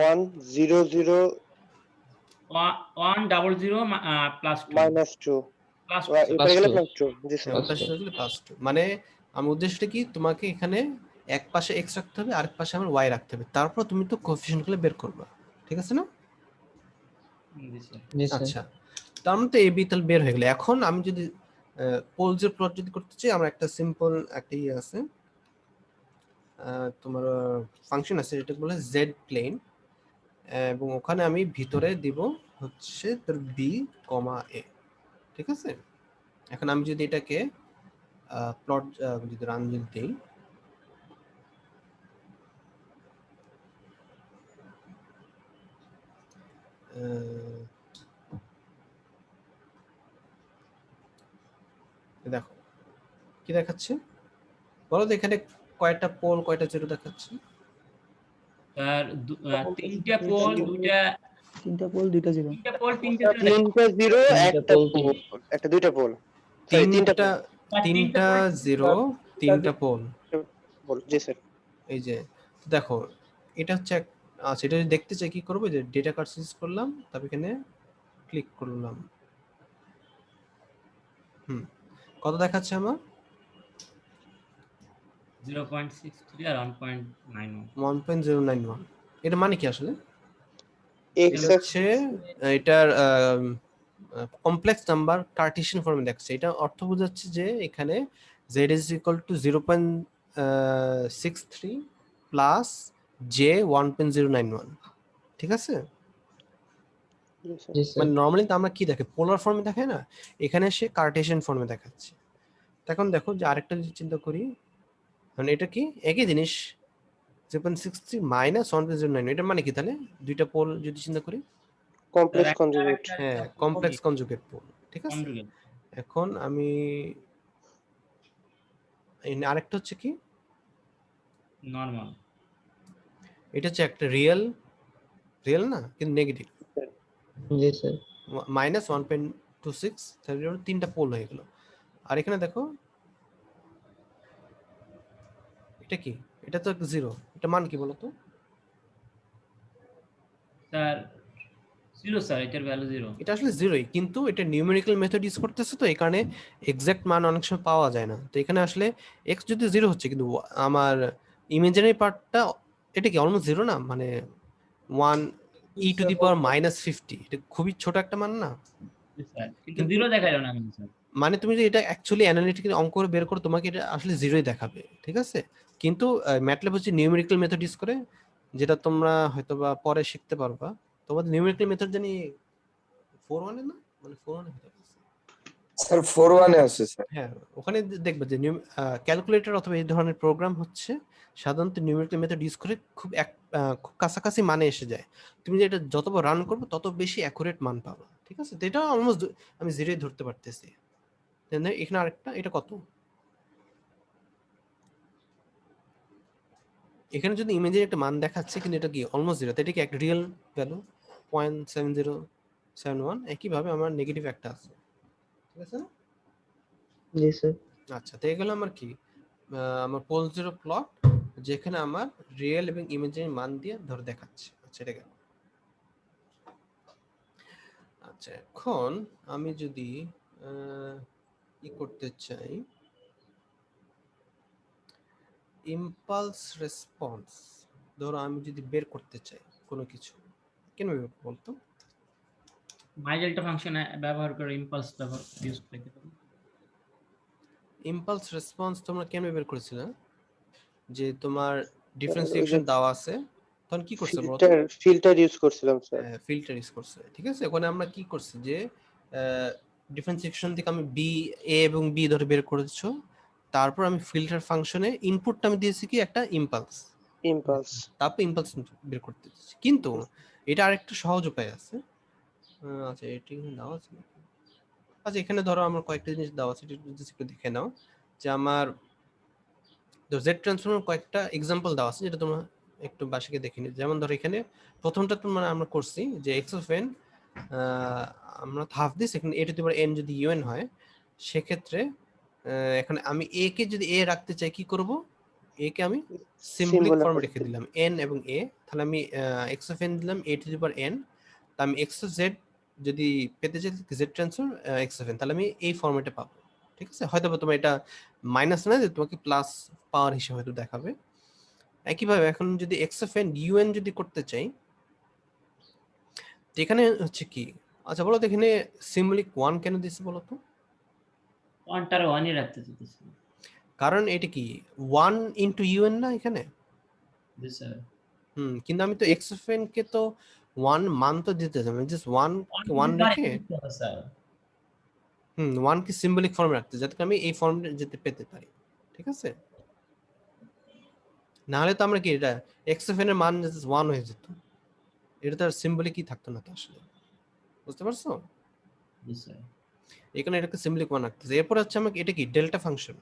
1 0 0 1 0 0 প্লাস 2 মাইনাস 2 প্লাস এপারে গেলে 2 প্লাস 2। জি স্যার। হ্যাঁ, পাশে থাকলে +2। মানে আমার উদ্দেশ্যটা কি, তোমাকে এখানে এক পাশে x রাখতে হবে, আরেক পাশে আমার y রাখতে হবে, তারপর তুমি তো কোএফিসিয়েন্ট গুলো বের করবা, ঠিক আছে না? জি স্যার। আচ্ছা, তার মানে তো a b তাহলে বের হয়ে গেল। এখন আমি যদি পোল জিরো প্লট যদি করতে চাই, আমার একটা সিম্পল একটা ইয়ে আছে, তোমার ফাংশন আছে যেটা বলে z প্লেন, এবং ওখানে আমি ভিতরে দিব হচ্ছে তোর b, a, ঠিক আছে? এখন আমি যদি এটাকে প্লট যদি রান যদি দেই, দেখো কি দেখাচ্ছে বলো তো, এখানে কয়টা পোল কয়টা জিরো দেখাচ্ছে? স্যার তিনটা পোল দুইটা, তিনটা পোল দুইটা জিরো। তিনটা পোল তিনটা zero তিনটা 0 একটা পোল, পোল, একটা দুইটা পোল, তিনটা তিনটা জিরো, তিনটা পোল। পোল। জি স্যার। এই যে দেখো এটা হচ্ছে আচ্ছা, এটা যদি দেখতে চাই কি করবো, যে ডেটা কার্ড সিলেক্ট করলাম, তারপর এখানে ক্লিক করলাম, কত দেখাচ্ছে আমার? 0.63 আর 1.91। 1.091। এটা মানে কি আসলে? x এটা হচ্ছে এটার কমপ্লেক্স নাম্বার কার্টেসিয়ান ফর্মে দেখাচ্ছে। এটা অর্থ বোঝাচ্ছে যে এখানে z is equal to 0.63 plus j 1.091, ঠিক আছে? জি স্যার। মানে নরমালি তো আমরা কি দেখে পোলার ফর্মে দেখায় না, এখানে সে কার্টেসিয়ান ফর্মে দেখাচ্ছে। এখন দেখো যে আরেকটা যদি চিন্তা করি, মানে এটা কি একই জিনিস, 0.63 মাইনাস 1.09, এটা মানে কি তাহলে দুইটা পোল যদি চিন্তা করি? Complex conjugate. হ্যাঁ, কমপ্লেক্স কনজুগেট পোল, ঠিক আছে? এখন আমি আরেকটা হচ্ছে কি, নরমাল। এটা হচ্ছে একটা রিয়েল না কিন্তু নেগেটিভ, জি স্যার। -1.26, তাহলে ওর 3টা পোল হয়ে গেল। আর এখানে দেখো এটা কি, এটা তো 0, এটা মান কি বলতো? স্যার 0 স্যার, এটার ভ্যালু 0। এটা আসলে 0ই, কিন্তু এটা নিউমেরিক্যাল মেথড ইউজ করতেছে, তো এই কারণে এক্সাক্ট মান অনেক সময় পাওয়া যায় না। তো এখানে আসলে x যদি 0 হচ্ছে, কিন্তু আমার ইমাজিনারি পার্টটা এটা কি অলমোস্ট 0 না, মানে 1 e টু দি পাওয়ার -50, এটা খুবই ছোট একটা মান না? স্যার কিন্তু কিন্তু 0 দেখাইলো না কিন্তু স্যার। মানে তুমি যদি এটা অ্যাকচুয়ালি অ্যানালিটিক্যাল অঙ্ক করে বের করো, তোমাকে এটা আসলে 0ই দেখাবে, ঠিক আছে? কিন্তু ম্যাটল্যাব হচ্ছে নিউমেরিক্যাল মেথড ইউজ করে, যেটা তোমরা হয়তোবা পরে শিখতে পারবা। তোমাদের নিউমেরিক্যাল মেথড জানি 4.1 এ না, মানে 4.1 এ হতে পারে। স্যার 4.1 এ আছে স্যার। হ্যাঁ, ওখানে দেখবে যে ক্যালকুলেটর অথবা এই ধরনের প্রোগ্রাম হচ্ছে সাধারণত নিউমেরিক্যাল মেথড ইউজ করে খুব কাছাকাছি মানে এসে যায়। তুমি যে এটা যতবার রান করবে তত বেশি অ্যাকুরেট মান পাবে, ঠিক আছে? তো এটা অলমোস্ট আমি 0 ধরতে পারতেছি। Then এখানে আরেকটা, এটা কত? এখানে যদি ইমেজের একটা মান দেখাচ্ছে, কিন্তু এটা কি অলমোস্ট 0, তো এটা কি একটা রিয়েল ভ্যালু 0.7071। একইভাবে আমার নেগেটিভ একটা আছে, ঠিক আছে না? জি স্যার। আচ্ছা, তো এগুলো আমার কি, আমার পোল 0 প্লট, যেখানে আমার রিয়েল এবং ইমেজিনারি মান দিয়ে ধরে দেখাচ্ছে। আচ্ছা, এটা গেল। আচ্ছা, এখন আমি যদি ই করতে চাই, ইম্পালস রেসপন্স, ধরো আমি যদি বের করতে চাই কোনো কিছু, কেন বলতো? মাই ডেল্টা ফাংশন ব্যবহার করে ইম্পালস ব্যবহার ইউজ করতে পারি। ইম্পালস রেসপন্স তোমরা কেমনে বের করেছিলে? যে তোমার ওই যে ডিফারেন্সিয়েশন দেওয়া আছে, তখন কি করছে বলতো? ফিল্টার ইউজ করছিলাম স্যার। ফিল্টার ইউজ করছে, ঠিক আছে? ওখানে আমরা কি করছি যে ডিফারেন্সিয়েশন থেকে আমি বি, এ এবং বি ধরে বের করেছো, তারপর আমি ফিল্টার ফাংশনে ইনপুটটা আমি দিয়েছি কি একটা ইম্পালস, ইম্পালস। তারপর ইম্পালস বের করতে দিচ্ছি। কিন্তু এটা আরেকটা সহজ উপায় আছে। আচ্ছা, এটি এখানে দেওয়া আছে নাকি? আচ্ছা, এখানে ধরো আমার কয়েকটা জিনিস দেওয়া আছে, এটা just একটু দেখে নাও। যে আমার জেড ট্রান্সফর্মের কয়েকটা এক্সাম্পল দেওয়া আছে, যেটা তোমরা একটু বাসাকে দেখে নিও। যেমন ধরো এখানে প্রথমটা তোমার আমরা করছি যে এক্স অফ এন, আমরা হাফ দিস, এখানে এ টু দি পাওয়ার এন যদি ইউএন হয়, সেক্ষেত্রে এখানে আমি এ কে যদি এ রাখতে চাই, কি করব? এ কে আমি সিম্বলিক Symbol ফর্মে আকারে রেখে দিলাম, এন এবং এ। তাহলে আমি এক্স অফ এন দিলাম এ টু দি পাওয়ার এন, তা আমি এক্স অফ জেড যদি পেতে চাই Z transfer x of N, তাহলে আমি এই ফর্মেটে পাবো, ঠিক আছে? হয়তো তোমার এটা মাইনাস না, যে তোমাকে প্লাস পাওয়ার হিসেবে হয়তো দেখাবে। একইভাবে এখন যদি এক্স অফ এন ইউএন যদি করতে চাই, এখানে হচ্ছে কি, আচ্ছা বলো তো এখানে সিম্বলিক 1 কেন দিছে বলো তো? ওয়ানটার ওয়ানই রাখতে চাইতেছি। কারণ এটা কি 1 ইনটু ইউএন না এখানে? জি স্যার। কিন্তু আমি তো এক্স অফ এন কে তো 1 মান তো দিতে চাই, জাস্ট 1 রেখে, স্যার 1 কে সিম্বলিক ফর্মে রাখতে, যাতে আমি এই ফর্মে যেতে পেতে পারি, ঠিক আছে? না হলে তো আমরা কি এটা এক্স অফ এন এর মান জাস্ট 1 হয়ে যেত, এটা তো আর সিম্বলিকই থাকতো না তো আসলে, বুঝতে পারছো? জি স্যার। এখানে এটাকে সিম্বলিক 1 রাখতেছে। এরপর হচ্ছে আমাকে এটা কি ডেল্টা ফাংশন।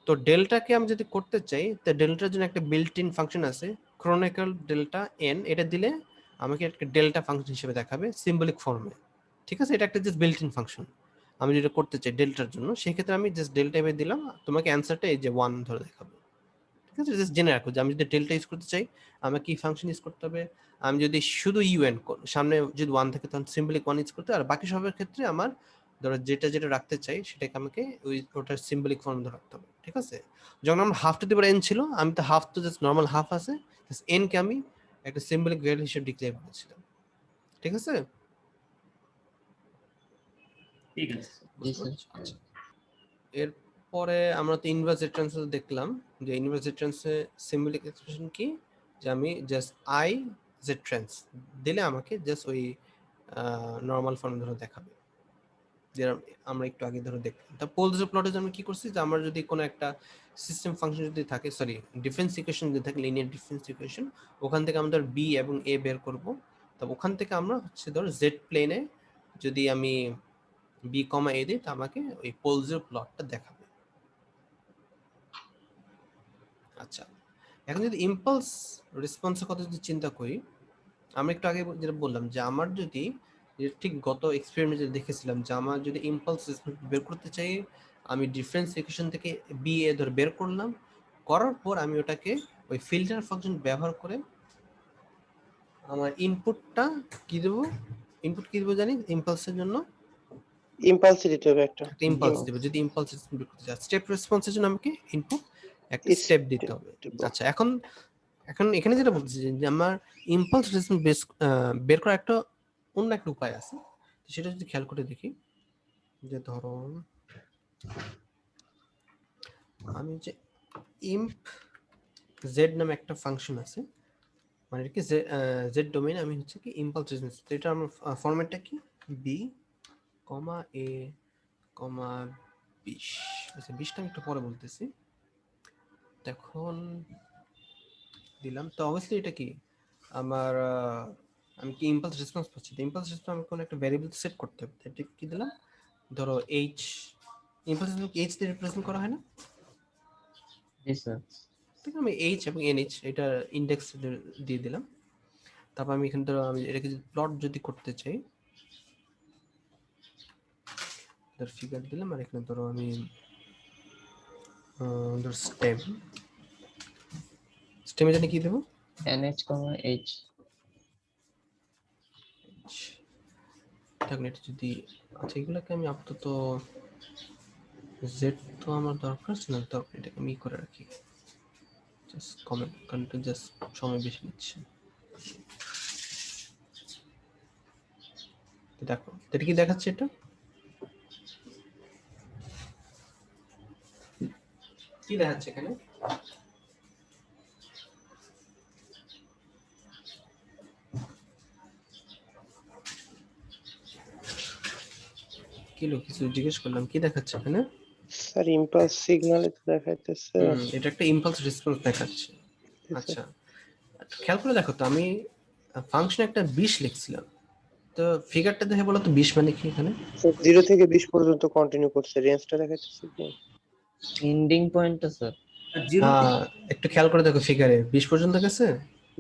তো ডেল্টাকে আমি যদি করতে চাই, তো ডেল্টার জন্য একটা বিল্ট ইন ফাংশন আছে ক্রনিক্যাল ডেল্টা এন, এটা দিলে আমাকে একটা ডেল্টা ফাংশন হিসেবে দেখাবে সিম্বলিক ফর্মে, ঠিক আছে? এটা একটা জাস্ট বিল্ট ইন ফাংশন। আমি যেটা করতে চাই ডেল্টার জন্য, সেক্ষেত্রে আমি জাস্ট ডেল্টা এভাবে দিলাম, তোমাকে অ্যান্সারটা এই যে 1 ধরে দেখাবে, ঠিক আছে? জাস্ট জেনে রাখো যে আমি যদি ডেল্টা ইউজ করতে চাই আমাকে কি ফাংশন ইউজ করতে হবে। আমি যদি শুধু ইউএন সামনে যদি 1 থাকে, তখন সিম্বলিক 1 ইউজ করতে, আর বাকি সবের ক্ষেত্রে আমার ধরো যেটা যেটা রাখতে চাই সেটাকে আমাকে ওটার সিম্বলিক ফর্ম ধরে রাখতে হবে, ঠিক আছে? যখন আমার have to the power N ছিল, আমি তো হাফ তো জাস্ট নর্মাল হাফ আছে, জাস্ট এন কে আমি একটা সিম্বলিক ভ্যালু হিসেবে ডিক্লেয়ার করেছিলাম, ঠিক আছে? ঠিক আছে। জি বুঝতে স্যার। পারছো? আচ্ছা, এরপরে আমরা তো ইনভার্স জেড ট্রান্সফার দেখলাম, যে inverse Z transfer symbolic expression কি, যে আমি জাস্ট আই জেড ট্রান্স দিলে আমাকে জাস্ট ওই নর্মাল ফর্ম ধরে দেখাবে, যে আমরা একটু আগে ধরে দেখলাম। তা পোলস প্লটের জন্য কি করছি, যে আমরা যদি কোনো একটা সিস্টেম ফাংশন যদি থাকে, সরি ডিফারেন্স ইকুয়েশন যদি থাকে, লিনিয়ার ডিফারেন্স ইকুয়েশন, ওখান থেকে আমরা ধর বি এবং এ বের করব। তো ওখান থেকে আমরা হচ্ছে ধর জেড প্লেনে যদি আমি বি কমা এ দিই, তো আমাকে ওই পোল জিরো প্লটটা দেখাবে। আচ্ছা, এখন যদি ইম্পালস রেসপন্সের কথা যদি চিন্তা করি, আমরা একটু আগে যেটা বললাম যে আমার যদি ঠিক গত এক্সপেরিমেন্টে দেখেছিলাম যে আমার যদি ইম্পালস রেসপন্স বের করতে চাই, আমি ডিফারেন্স ইকুয়েশন থেকে বি এ ধরে বের করলাম, করার পর আমি ওটাকে ওই ফিল্টার ফাংশন ব্যবহার করে আমার ইনপুটটা কি দেবো, ইনপুট কি দেবো জানি ইম্পালসের জন্য ইম্পালস দিতে হবে একটা। একটা ইম্পালস দেবো। যদি ইম্পালস রেসপন্স বের করতে চাই, স্টেপ রেসপন্সের জন্য আমাকে ইনপুট একটা স্টেপ দিতে হবে। আচ্ছা, এখন এখানে যেটা বলছি যে আমার ইম্পালস রেসপন্স বের করার একটা অন্য একটা উপায় আছে, সেটা যদি খেয়াল করে দেখি, যে ধরো আমি যে ইম্প জেড নামে একটা ফাংশন আছে, মানে কি জেড ডোমেইন আমি হচ্ছে কি ইম্পালস রেসপন্স, তো এটা আমার ফরম্যাটটা কি বি কমা এ কমা 20। আচ্ছা, 20টা আমি একটু পরে বলতেছি। এখন দিলাম, তো অবভিয়াসলি এটা কি আমার আমি কি ইম্পালস রেসপন্স পাচ্ছি। তো ইম্পালস রেসপন্স আমি কোনো একটা ভ্যারিয়েবল সেট করতে হবে, এটা কি দিলাম, ধরো এইচ, ইম্পালস রেসপন্স এইচ দিয়ে রিপ্রেজেন্ট করা হয় না, জি স্যার। ঠিক আমি এইচ এবং এনএইচ এটা ইন্ডেক্স দিয়ে দিলাম। তারপর আমি এখানে ধরো আমি এটাকে যদি প্লট যদি করতে চাই, ধর ফিগার দিলাম, আর এখানে ধরো আমি ধর স্টেমে জানি কি দেবো, NH, H। থাকলে এটা যদি, আচ্ছা এগুলোকে আমি আপাতত জেড তো আমার দরকার ছিল না, তো এটাকে আমি করে রাখি, জাস্ট কমেন্ট, কারণ জাস্ট সময় বেশি নিচ্ছে। দেখো এটা কি দেখাচ্ছে, এটা কি দেখাচ্ছে এখানে, কি লোক কিছু জিজ্ঞেস করলাম, কি দেখাচ্ছে এখানে? স্যার ইম্পালস সিগন্যাল দেখাইতেছে। এটা একটা ইম্পালস রেসপন্স দেখাচ্ছে। আচ্ছা, খেয়াল করে দেখো তো, আমি ফাংশন একটা 20 লিখছিলাম, তো ফিগারটা দেখে বলো তো 20 মানে কি এখানে? 0 থেকে 20 পর্যন্ত কন্টিনিউ করছে, রেঞ্জটা দেখাইতেছে কি? এন্ডিং পয়েন্টটা স্যার। একটু খেয়াল করে দেখো ফিগারে 20 পর্যন্ত গেছে,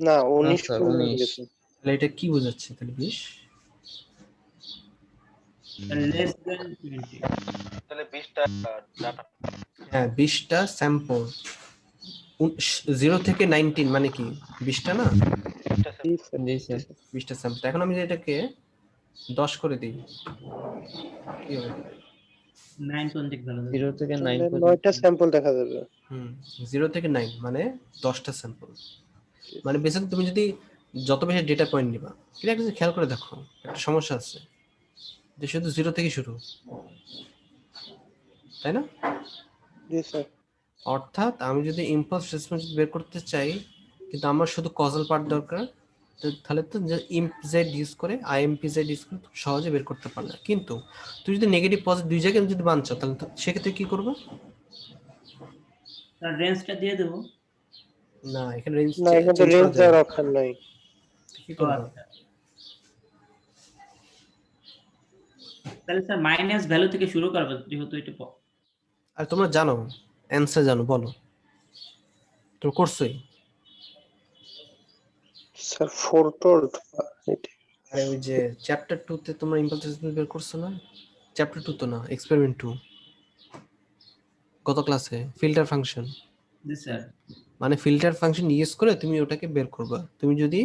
না 19 স্যার, পর্যন্ত 19 গেছে। তাহলে এটা কি বোঝাচ্ছে তাহলে 20? Less than 20। তাহলে 20টা ডাটা। হ্যাঁ 20টা স্যাম্পল, 0 থেকে 19 মানে কি 20টা না, জি স্যার। জি স্যার। 20টা স্যাম্পল। এখন আমি যদি এটাকে 10 করে দিই কি হবে? 9 ভ্যালু 0 থেকে 9 তাহলে পর্যন্ত। 9টা স্যাম্পল দেখা যাবে। 0 থেকে 9 মানে 10টা স্যাম্পল। মানে বেসিক্যালি তুমি যদি যত বেশি ডেটা পয়েন্ট নিবা, কিন্তু একটা জিনিস খেয়াল করে দেখো, একটা সমস্যা আছে যে শুধু 0 থেকে শুরু, তাই না? জি স্যার। অর্থাৎ আমি যদি ইম্পালস রেসপন্স বের করতে চাই, কিন্তু আমার শুধু কজাল পার্ট দরকার, তো তাহলে তো ইম্প জেড ইউজ করে আইএমপি জেড ইউজ করে খুব সহজে বের করতে পারলা। কিন্তু তুই যদি নেগেটিভ পজিটিভ দুই জায়গায় যদি বানছো, তাহলে তো সেক্ষেত্রে কি করবে? তার রেঞ্জটা দিয়ে দেবো। না, এখানে রেঞ্জ না এখানে তো রেঞ্জ দেওয়ার অপশন নাই। কি ও করবে? আচ্ছা, তাহলে স্যার মাইনাস ভ্যালু থেকে শুরু করবো যেহেতু এটা আর তোমরা জানো অ্যান্সার জানো, বলো তো করছোই। স্যার ফোরটোল্ড আরে ওই যে চ্যাপ্টার 2 তে তোমরা ইম্পালস রেসপন্স বের করছো না? চ্যাপ্টার 2 তো না, এক্সপেরিমেন্ট 2 গত ক্লাসে ফিল্টার ফাংশন। জি স্যার। মানে ফিল্টার ফাংশন ইউজ করে তুমি ওটাকে বের করবা। তুমি যদি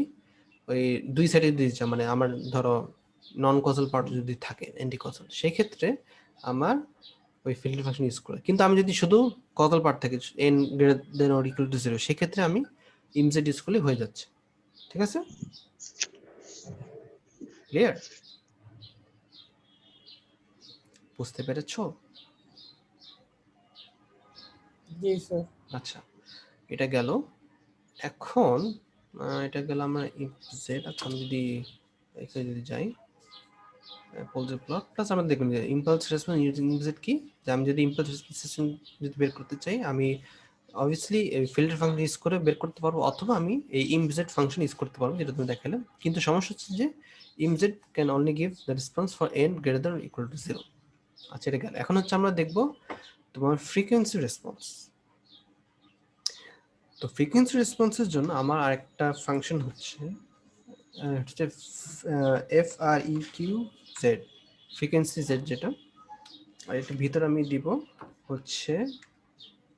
ওই দুই সাইডে দিতে চাও, মানে আমার ধরো নন কজাল পার্ট যদি থাকে অ্যান্টি কজাল, সেই ক্ষেত্রে আমার ওই ফিল্টার ফাংশন ইউজ করে। কিন্তু আমি যদি শুধু কজাল পার্ট থাকে n greater than or equal to 0, সেই ক্ষেত্রে আমি ইমজেড ইউজ করলে হয়ে যাচ্ছে। ঠিক আছে, ক্লিয়ার? বুঝতে পেরেছো? জি স্যার। আচ্ছা, এটা গেল। এখন এটা গেল আমার জেড। আচ্ছা, আমি যদি এখানে যদি যাই পোলজির প্লট প্লাস, আমরা দেখুন যে ইম্পালস রেসপন্স ইউজিং ইমজেড কি, যে আমি যদি ইম্পালস রেসপন্স যদি বের করতে চাই, আমি অবভিয়াসলি এই ফিল্টার ফাংশন ইউজ করে বের করতে পারবো, অথবা আমি এই ইমজেড ফাংশন ইউজ করতে পারবো, যেটা তুমি দেখালে। কিন্তু সমস্যা হচ্ছে যে ইমজেড can only give the response for n greater than equal to 0। আচ্ছা এটা গেল। এখন হচ্ছে আমরা দেখব তোমার ফ্রিকোয়েন্সি রেসপন্স। তো ফ্রিকোয়েন্সি রেসপন্সের জন্য আমার আরেকটা ফাংশন হচ্ছে FREQ Z, ফ্রিকোয়েন্সি Z যেটা, আর এটার ভিতরে আমি দিব হচ্ছে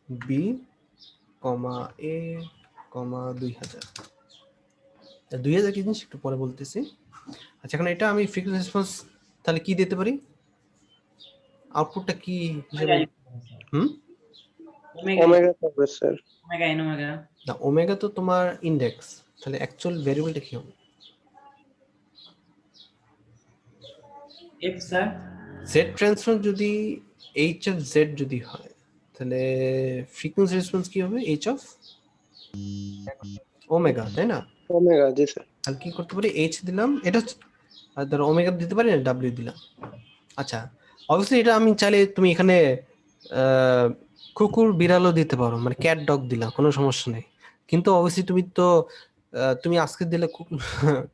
B, A, 2000। 2000 কি জিনিস একটু পরে বলতেছি। আচ্ছা এখন এটা আমি ফ্রিকোয়েন্সি রেসপন্স তাহলে কি দিতে পারি, আউটপুটটা কি হিসেবে? ওমেগা থাকবে স্যার। Omega N omega. না ওমেগা তো তোমার ইন্ডেক্স, তাহলে অ্যাকচুয়াল ভেরিয়েবলটা কি হবে? F sir. জেড ট্রান্সফর্ম যদি এইচ অফ জেড যদি হয় তাহলে ফ্রিকোয়েন্সি রেসপন্স কি হবে? এইচ অফ ওমেগা, তাই না? ওমেগা, জি স্যার। তাহলে কি করতে পারি, এইচ দিলাম, এটা আর ধরো ওমেগা দিতে পারি না, ডাব্লিউ দিলাম। আচ্ছা অবশ্যই এটা আমি চাইলে তুমি এখানে কুকুর বিড়ালও দিতে পারো, মানে ক্যাট ডগ দিলা, কোনো সমস্যা নেই। কিন্তু অবশ্যই তুমি তো তুমি আজকে দিলে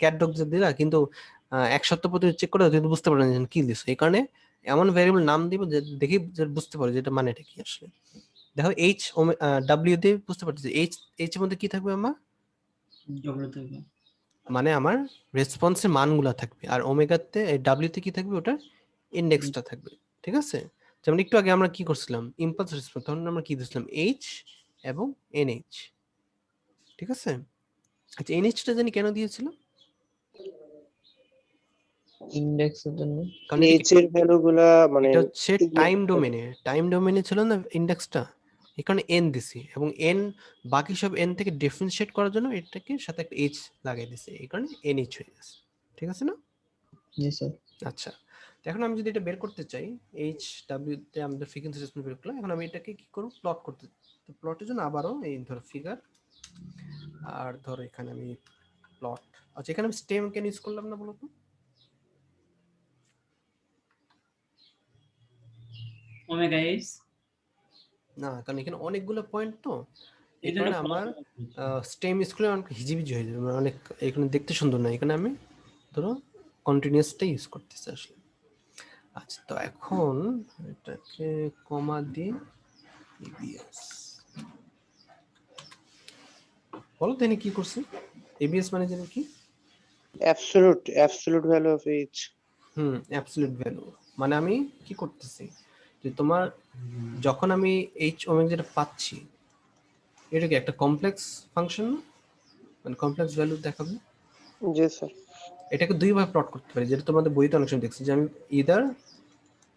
ক্যাট ডগ দিলা, কিন্তু এক সপ্তাহ পর চেক করে তুমি বুঝতে পারবে না কি দিছো। এই কারণে এমন ভ্যারিয়েবল নাম দিব যে দেখি বুঝতে পারো যেটা মানেটা কি আসলে। দেখো এইচ ডাব্লিউ দিয়ে বুঝতে পারতেছি, এইচ এর মধ্যে কি থাকবে আমার, ডব্লিউ থাকবে মানে আমার রেসপন্সের মানগুলা থাকবে, আর ওমেগাতে ডাব্লিউতে কি থাকবে, ওটার ইন্ডেক্সটা থাকবে। ঠিক আছে, যেমন একটু আগে আমরা কি করছিলাম, ইম্পালস রেসপন্স, তখন আমরা কি দিয়েছিলাম এইচ এবং এনএইচ। ঠিক আছে, আচ্ছা এনএইচটা জানি কেন দিয়েছিল, ইন্ডেক্সের জন্য। কারণ এইচ এর ভ্যালুগুলা মানে এটা হচ্ছে টাইম ডোমেনে ছিল না ইন্ডেক্সটা, এই কারণে এন দিছি, এবং এন বাকি সব এন থেকে ডিফারেন্সিয়েট করার জন্য এটাকে সাথে একটা এইচ লাগাই দিছি, এই কারণে এনএইচ হয়ে গেছে। ঠিক আছে না? জি স্যার। আচ্ছা তো এখন আমি যদি এটা বের করতে চাই, এইচ ডাব্লিউ তে আমাদের ফ্রিকোয়েন্সি রেসপন্স বের করলাম, এখন আমি এটাকে কি করব, প্লট করতে। তো প্লটের জন্য আবারও এই ধরো ফিগার, আর ধরো এখানে আমি প্লট। আচ্ছা এখানে আমি স্টেম কেন ইউজ করলাম না বলো তো? ওমেগা এইচ না কারণ এখানে অনেকগুলো পয়েন্ট, তো এই এই জন্য কারণে আমার স্টেম স্কুলে অনেক হিজিবিজি হয়ে যাবে, মানে অনেক এখানে দেখতে সুন্দর না, এখানে আমি ধরো কন্টিনিউয়াসটাই ইউজ করতেছি আসলে। আচ্ছা তো এখন এটাকে কমা দিয়ে এবিএস বলো তো এখানে কি করছি, এবিএস মানে জানি কি, absolute value of H. Absolute value, মানে আমি কি করতেছি যে তোমার যখন আমি এইচ ওমেগা যেটা পাচ্ছি, এটা কি একটা কমপ্লেক্স ফাংশন, মানে কমপ্লেক্স ভ্যালু দেখাবে। জি স্যার। এটাকে দুইভাবে প্লট করতে পারি, যেটা তোমাদের বইতে অনেক সময় দেখছি, যে আমি ইদার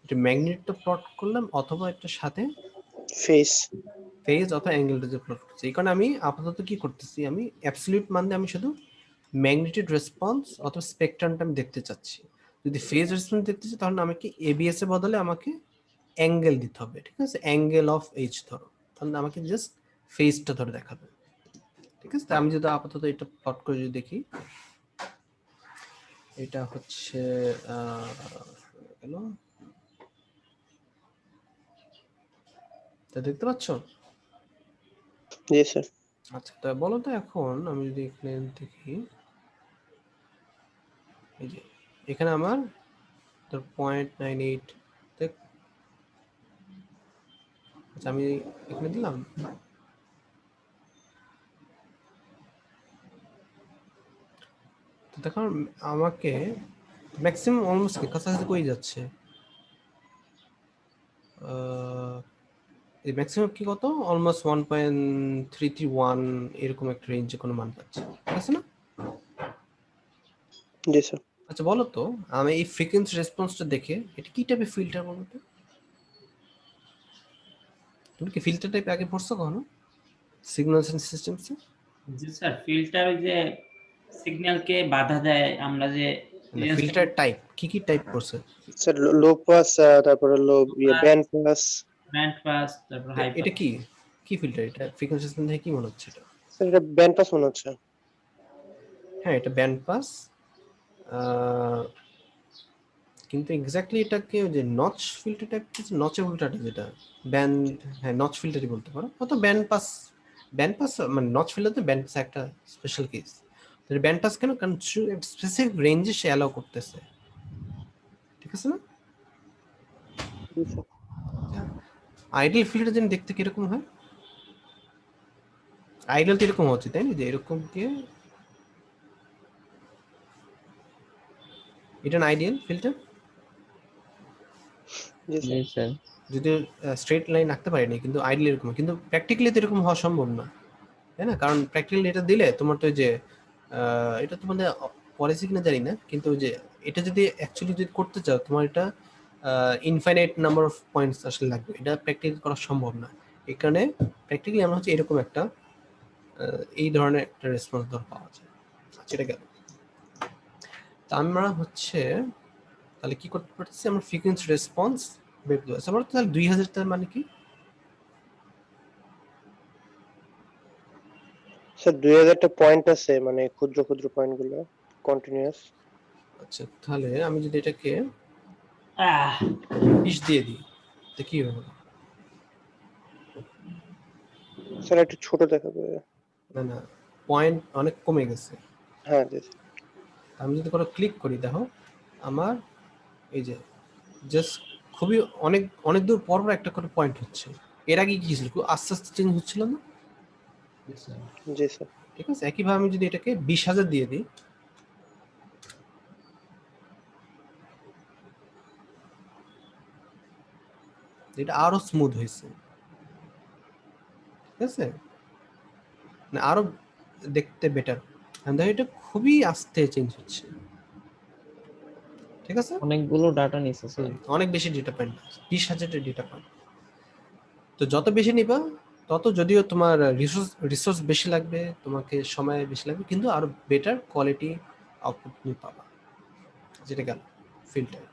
এটা ম্যাগনেটটা প্লট করলাম, অথবা একটা সাথে ফেজ অথবা অ্যাঙ্গেলটা যে প্লট করছি। এই কারণে আমি আপাতত কি করতেছি, আমি অ্যাবসলিউট মান দিয়ে আমি শুধু ম্যাগনেটিক রেসপন্স অথবা স্পেকট্রামটা আমি দেখতে চাচ্ছি। যদি ফেজ রেসপন্স দেখতে চাই তাহলে আমাকে এবিএস এর বদলে আমাকে অ্যাঙ্গেল দিতে হবে। ঠিক আছে, অ্যাঙ্গেল অফ এইচ ধরো, তাহলে আমাকে জাস্ট ফেজটা ধরে দেখাবে। ঠিক আছে, আমি যদি আপাতত এটা প্লট করে যদি দেখি, এটা হচ্ছে কেন তা দেখতে পাচ্ছ? জি স্যার। আচ্ছা তা বলো তো, এখন আমি যদি এখানে দেখি, এই যে এখানে আমার 0.98, আচ্ছা আমি এখানে দিলাম, তো দেখো আমাকে ম্যাক্সিমাম অলমোস্ট কাছাকাছি কই যাচ্ছে, এই ম্যাক্সিমাম কি কত, অলমোস্ট 1.331 এরকম একটা রেঞ্জে কোনো মান পাচ্ছি। ঠিক আছে না? জি স্যার। আচ্ছা বলো তো, আমি এই ফ্রিকোয়েন্সি রেসপন্সটা দেখে এটা কি টাইপের ফিল্টার বলো তো? তুমি কি ফিল্টার টাইপ আগে পড়ছো কখনো সিগন্যাল সিস্টেমসে? জি স্যার, ফিল্টার ওই যে সিগন্যালকে বাধা দেয়, আমরা যে ফিল্টার টাইপ কি টাইপ পড়ছো? স্যার লো পাস, তারপরে লো ব্যান্ড পাস। ব্যান্ড পাস, তারপর হাই এটা পাস। কি ফিল্টার, এটা ফ্রিকোয়েন্সি রেসপন্স দেখে কি মনে হচ্ছে এটা? স্যার এটা ব্যান্ড পাস মনে হচ্ছে। হ্যাঁ এটা ব্যান্ড পাস, কিন্তু এক্স্যাক্টলি এটাকে যে নচ ফিল্টার টাইপ, নচে উল্টাটা যেটা ব্যান্ড, হ্যাঁ নচ ফিল্টারই বলতে পারো, অত ব্যান্ড পাস মানে নচ ফিল্টার তো ব্যান্ড পাস একটা স্পেশাল কেস। ব্যান্ড পাস কেন, কারণ স্পেসিফিক রেঞ্জে সে অ্যালাউ করতেছে। ঠিক আছে না? জি স্যার। আইডিয়াল ফিল্ডটা যেন দেখতে কিরকম হয়, আইডিয়াল তো এরকম হচ্ছে তাই না, যে এরকম দিয়ে এটা না আইডিয়াল ফিল্ডটা, জি জি স্যার। স্যার। যদি স্ট্রেট লাইন আঁকতে পারিনি, কিন্তু আইডিয়াল এরকম, কিন্তু প্র্যাকটিক্যালি তো এরকম হওয়া সম্ভব না তাই না, কারণ প্র্যাকটিক্যালি এটা দিলে তোমার তো ওই যে এটা তোমাদের পলিসি কিনা জানি না, কিন্তু ওই যে এটা যদি অ্যাকচুয়ালি যদি করতে চাও তোমার এটা ইনফাইনাইট নাম্বার অফ পয়েন্টস আসলে লাগবে, এটা প্র্যাকটিক্যালি করা সম্ভব না। এই কারণে প্র্যাকটিক্যালি আমরা হচ্ছে এরকম একটা এই ধরনের একটা রেসপন্স ধর পাওয়া যায়। আচ্ছা, এটা গেল। তা আমরা হচ্ছে তাহলে কি করতে পারতেছি, আমরা ফ্রিকোয়েন্সি রেসপন্স বের করতে পারছি। আমরা তাহলে 2000 তার মানে কি? স্যার 2000টা পয়েন্ট আছে, মানে ক্ষুদ্র ক্ষুদ্র পয়েন্ট গুলো কন্টিনিউয়াস। আচ্ছা, তাহলে আমি যদি এটাকে আহ 20 দিয়ে দিই তো কি হবে? স্যার একটু ছোট দেখাবে। না না, পয়েন্ট অনেক কমে গেছে। হ্যাঁ জি স্যার। আমি যদি কোনো ক্লিক করি, দেখো আমার এই যে জাস্ট খুবই অনেক অনেক দূর পর পর একটা করে পয়েন্ট হচ্ছে। এর আগে কি ছিল, খুব আস্তে আস্তে চেঞ্জ হচ্ছিল না? জি স্যার। ঠিক আছে, একইভাবে আমি যদি এটাকে 20,000 দিয়ে দিই, এটা আরো স্মুথ হয়েছে। ঠিক আছে, মানে আরো দেখতে বেটার। দেখো এটা খুবই আস্তে চেঞ্জ হচ্ছে। ঠিক আছে, অনেকগুলো ডাটা নিছে স্যার। অনেক বেশি ডেটা পয়েন্ট, 20,000 ডেটা পয়েন্ট। তো যত বেশি নিবা তত, যদিও তোমার রিসোর্স বেশি লাগবে, তোমাকে সময় বেশি লাগবে, কিন্তু আরো বেটার কোয়ালিটি আউটপুট তুমি পাবা। যেটা গেল ফিল্টার।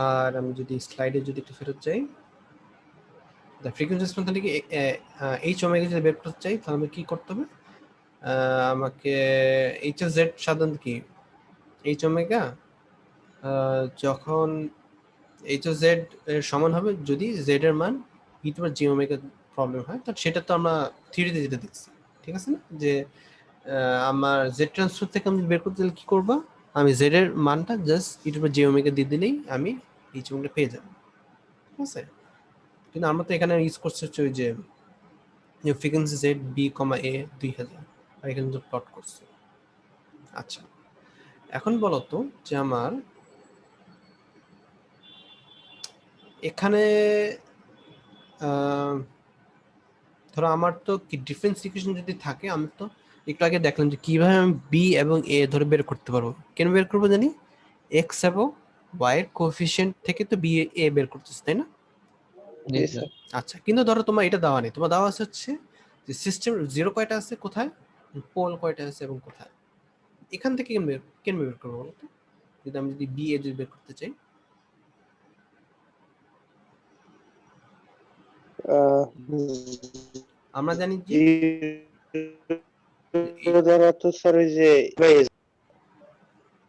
আর আমি যদি স্লাইডে যদি একটু ফেরত যাই, ফ্রিকোয়েন্সি রেসপন্স তাহলে কি এইচ ওমেগা যদি বের করতে চাই তাহলে আমি কি করতে হবে, আমাকে এইচ এফ জেড সাধারণত কি এইচ ওমেগা যখন এইচ ও জেড এর সমান হবে যদি জেড এর মান ই টু জি ওমেগা প্রবলেম হয়, তো সেটা তো আমরা থিওরিতে যেটা দেখছি। ঠিক আছে না, যে আমার জেড ট্রান্সফার থেকে আমি বের করতে গেলে কি করবো, আমি জেড এর মানটা জাস্ট ই টু জি ওমেগা দিয়ে দিলেই আমি এইচ ওমেগা পেয়ে যাবো। ঠিক আছে, কিন্তু আমরা তো এখানে ইউজ করছি হচ্ছে ওই যে ফ্রিকোয়েন্সি জেড বি কমা এ 2000, আর এখানে তো প্লট করছে। আচ্ছা, এখন বলো তো যে আমার এখানে ধরো আমার তো কি ডিফারেন্স ইকুয়েশন যদি থাকে, আমি তো একটু আগে দেখলাম যে কিভাবে আমি বি এবং এ ধরে বের করতে পারবো। কেন বের করবো জানি, এক্স এবং ওয়াই এর কোএফিসিয়েন্ট থেকে তো বি এ বের করতেছে তাই না? জি জি স্যার। স্যার। আচ্ছা, কিন্তু ধরো তোমার এটা দেওয়া নেই, তোমার দেওয়া আছে হচ্ছে যে সিস্টেম জিরো কয়টা আছে, কোথায় পোল কয়টা আছে এবং কোথায়। এখান থেকে কেন বের করবো বলো তো, যদি আমি যদি বি এ যদি বের করতে চাই। আমরা জানি যে জিরো দ্বারা তো স্যার ওই যে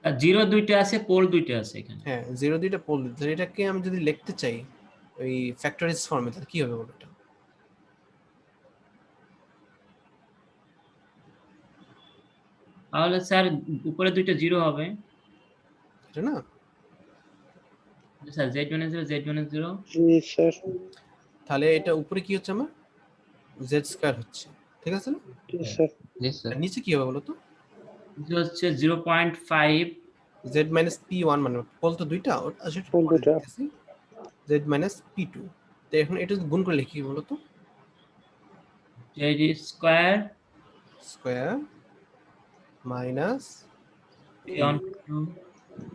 জিরো দুইটা আছে, পোল দুইটা আছে এখানে। হ্যাঁ, জিরো দুইটা পোল, এটাকে আমি যদি লিখতে চাই ওই ফ্যাক্টরাইজ ফর্মে, তাহলে কি হবে বলো এটা? তাহলে স্যার উপরে দুইটা জিরো হবে। এটা না, স্যার জেড মানে জিরো, জেড মানে জিরো। জি স্যার। তাহলে এটা উপরে কি হচ্ছে আমার জেড স্কয়ার হচ্ছে। ঠিক আছে না, জি স্যার। জি স্যার। আর নিচে কি হবে বলো তো, হচ্ছে 0.5 জেড মাইনাস পি ওয়ান, মানে পোল তো দুইটা, সেটা পোল পরে দুইটা। লিখতেছি, জেড মাইনাস পি টু। তো এখন এটা গুণ করে লিখি বলো তো, Z square square minus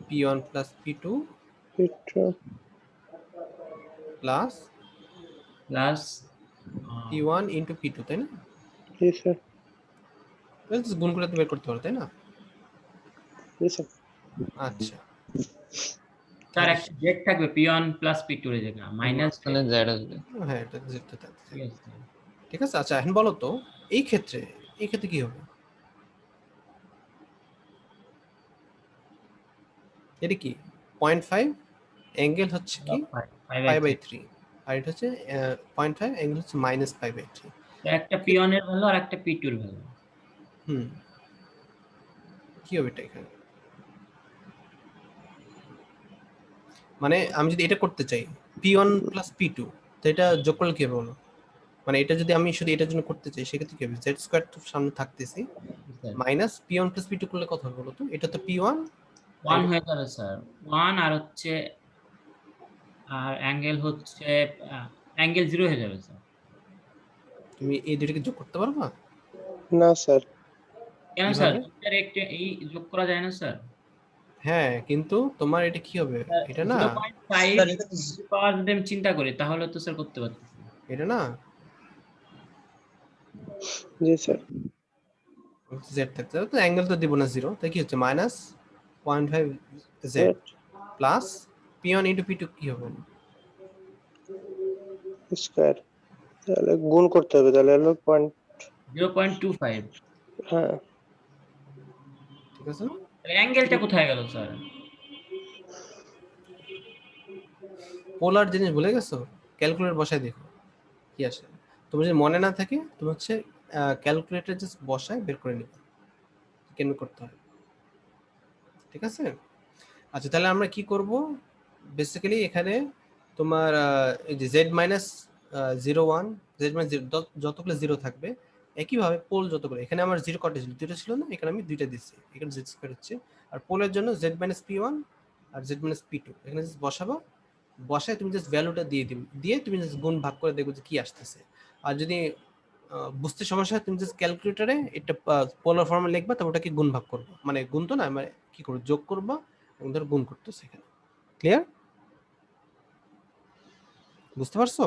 P one plus P two এটা plus plus P one into P two, তাই না? জি স্যার। তাহলে just গুণ করে তো বের করতে পারো তাই না? জি স্যার। আচ্ছা, তার একটা জেড থাকবে P1 প্লাস P2 এর জায়গা মাইনাস মানে জেড আসবে। হ্যাঁ এটা যেটা থাকছে। ঠিক আছে। ঠিক আছে, আচ্ছা এখন বলো তো এই ক্ষেত্রে কি হবে, এটা কি 0.5 অ্যাঙ্গেল হচ্ছে কি পাই বাই 3, আর এটা হচ্ছে 0.5 অ্যাঙ্গেল হচ্ছে মাইনাস পাই বাই 3। একটা P1 এর ভ্যালু আর একটা P2 এর ভ্যালু। হুম, কি হবে এটা এখানে, মানে আমি যদি এটা করতে চাই P1 প্লাস P2, তো এটা যোগ করলে কি হবে বলো? মানে এটা যদি আমি শুধু এটার জন্য করতে চাই সেক্ষেত্রে কি হবে? জেড স্কোয়ার তো সামনে থাকতেছি, sir minus P1 plus P2 করলে কত হবে বলো তো? এটা তো P1, 1 হয়ে যাবে স্যার, 1 আর হচ্ছে আর অ্যাঙ্গেল হচ্ছে অ্যাঙ্গেল 0 হয়ে যাবে স্যার। তুমি এই দুটোকে যোগ করতে পারবা? না স্যার, কেন স্যার, কিভাবে? দুইটার একটা এই যোগ করা যায় না স্যার? হ্যাঁ, কিন্তু তোমার এটা কি হবে? এটা না, 0.5 পাওয়ার যদি আমি চিন্তা করি তাহলে তো স্যার করতে পারতেছি। এটা না, জি স্যার। জেড থাকতে হবে তো অ্যাঙ্গেল তো দিব না 0, তাই কি হচ্ছে minus 0.5 Z plus P1 into P2 কি হবে? স্কয়ার, তাহলে গুণ করতে হবে, তাহলে হলো পয়েন্ট। 0.25। হ্যাঁ, ঠিক আছে না? অ্যাঙ্গেলটা কোথায় গেল স্যার? পোলার জিনিস ভুলে গেছো? ক্যালকুলেটর বসায় দেখো কি আসে। তোমার যদি মনে না থাকে তুমি হচ্ছে ক্যালকুলেটর জাস্ট বসায় বের করে নিবে কেন করতে হয়। ঠিক আছে? আচ্ছা, তাহলে আমরা কি করব? বেসিক্যালি এখানে তোমার এই যে জেড মাইনাস 0 1, জেড মাইনাস যতগুলো জিরো থাকবে, একইভাবে পোল যতগুলো, এখানে আমার জিরো কটা ছিল? দুটো ছিল না, এখানে আমি দুইটা দিচ্ছি, এখানে জেড স্কোয়ার হচ্ছে। আর পোলের জন্য জেড মাইনাস P1 আর জেড মাইনাস P2 এখানে জাস্ট বসাবো, বসায় তুমি জাস্ট ভ্যালুটা দিয়ে দিবে, দিয়ে তুমি জাস্ট গুণ ভাগ করে দেখবে যে কি আসতেছে। আর যদি বুঝতে সমস্যা হয় তুমি জাস্ট ক্যালকুলেটরে এটা পোলার ফর্মে লিখবা, তারপর ওটাকে গুণ ভাগ করবা, মানে গুণ তো না, মানে কি করবো, যোগ করবা এবং ধর গুণ করতেছে এখানে। ক্লিয়ার? বুঝতে পারছো?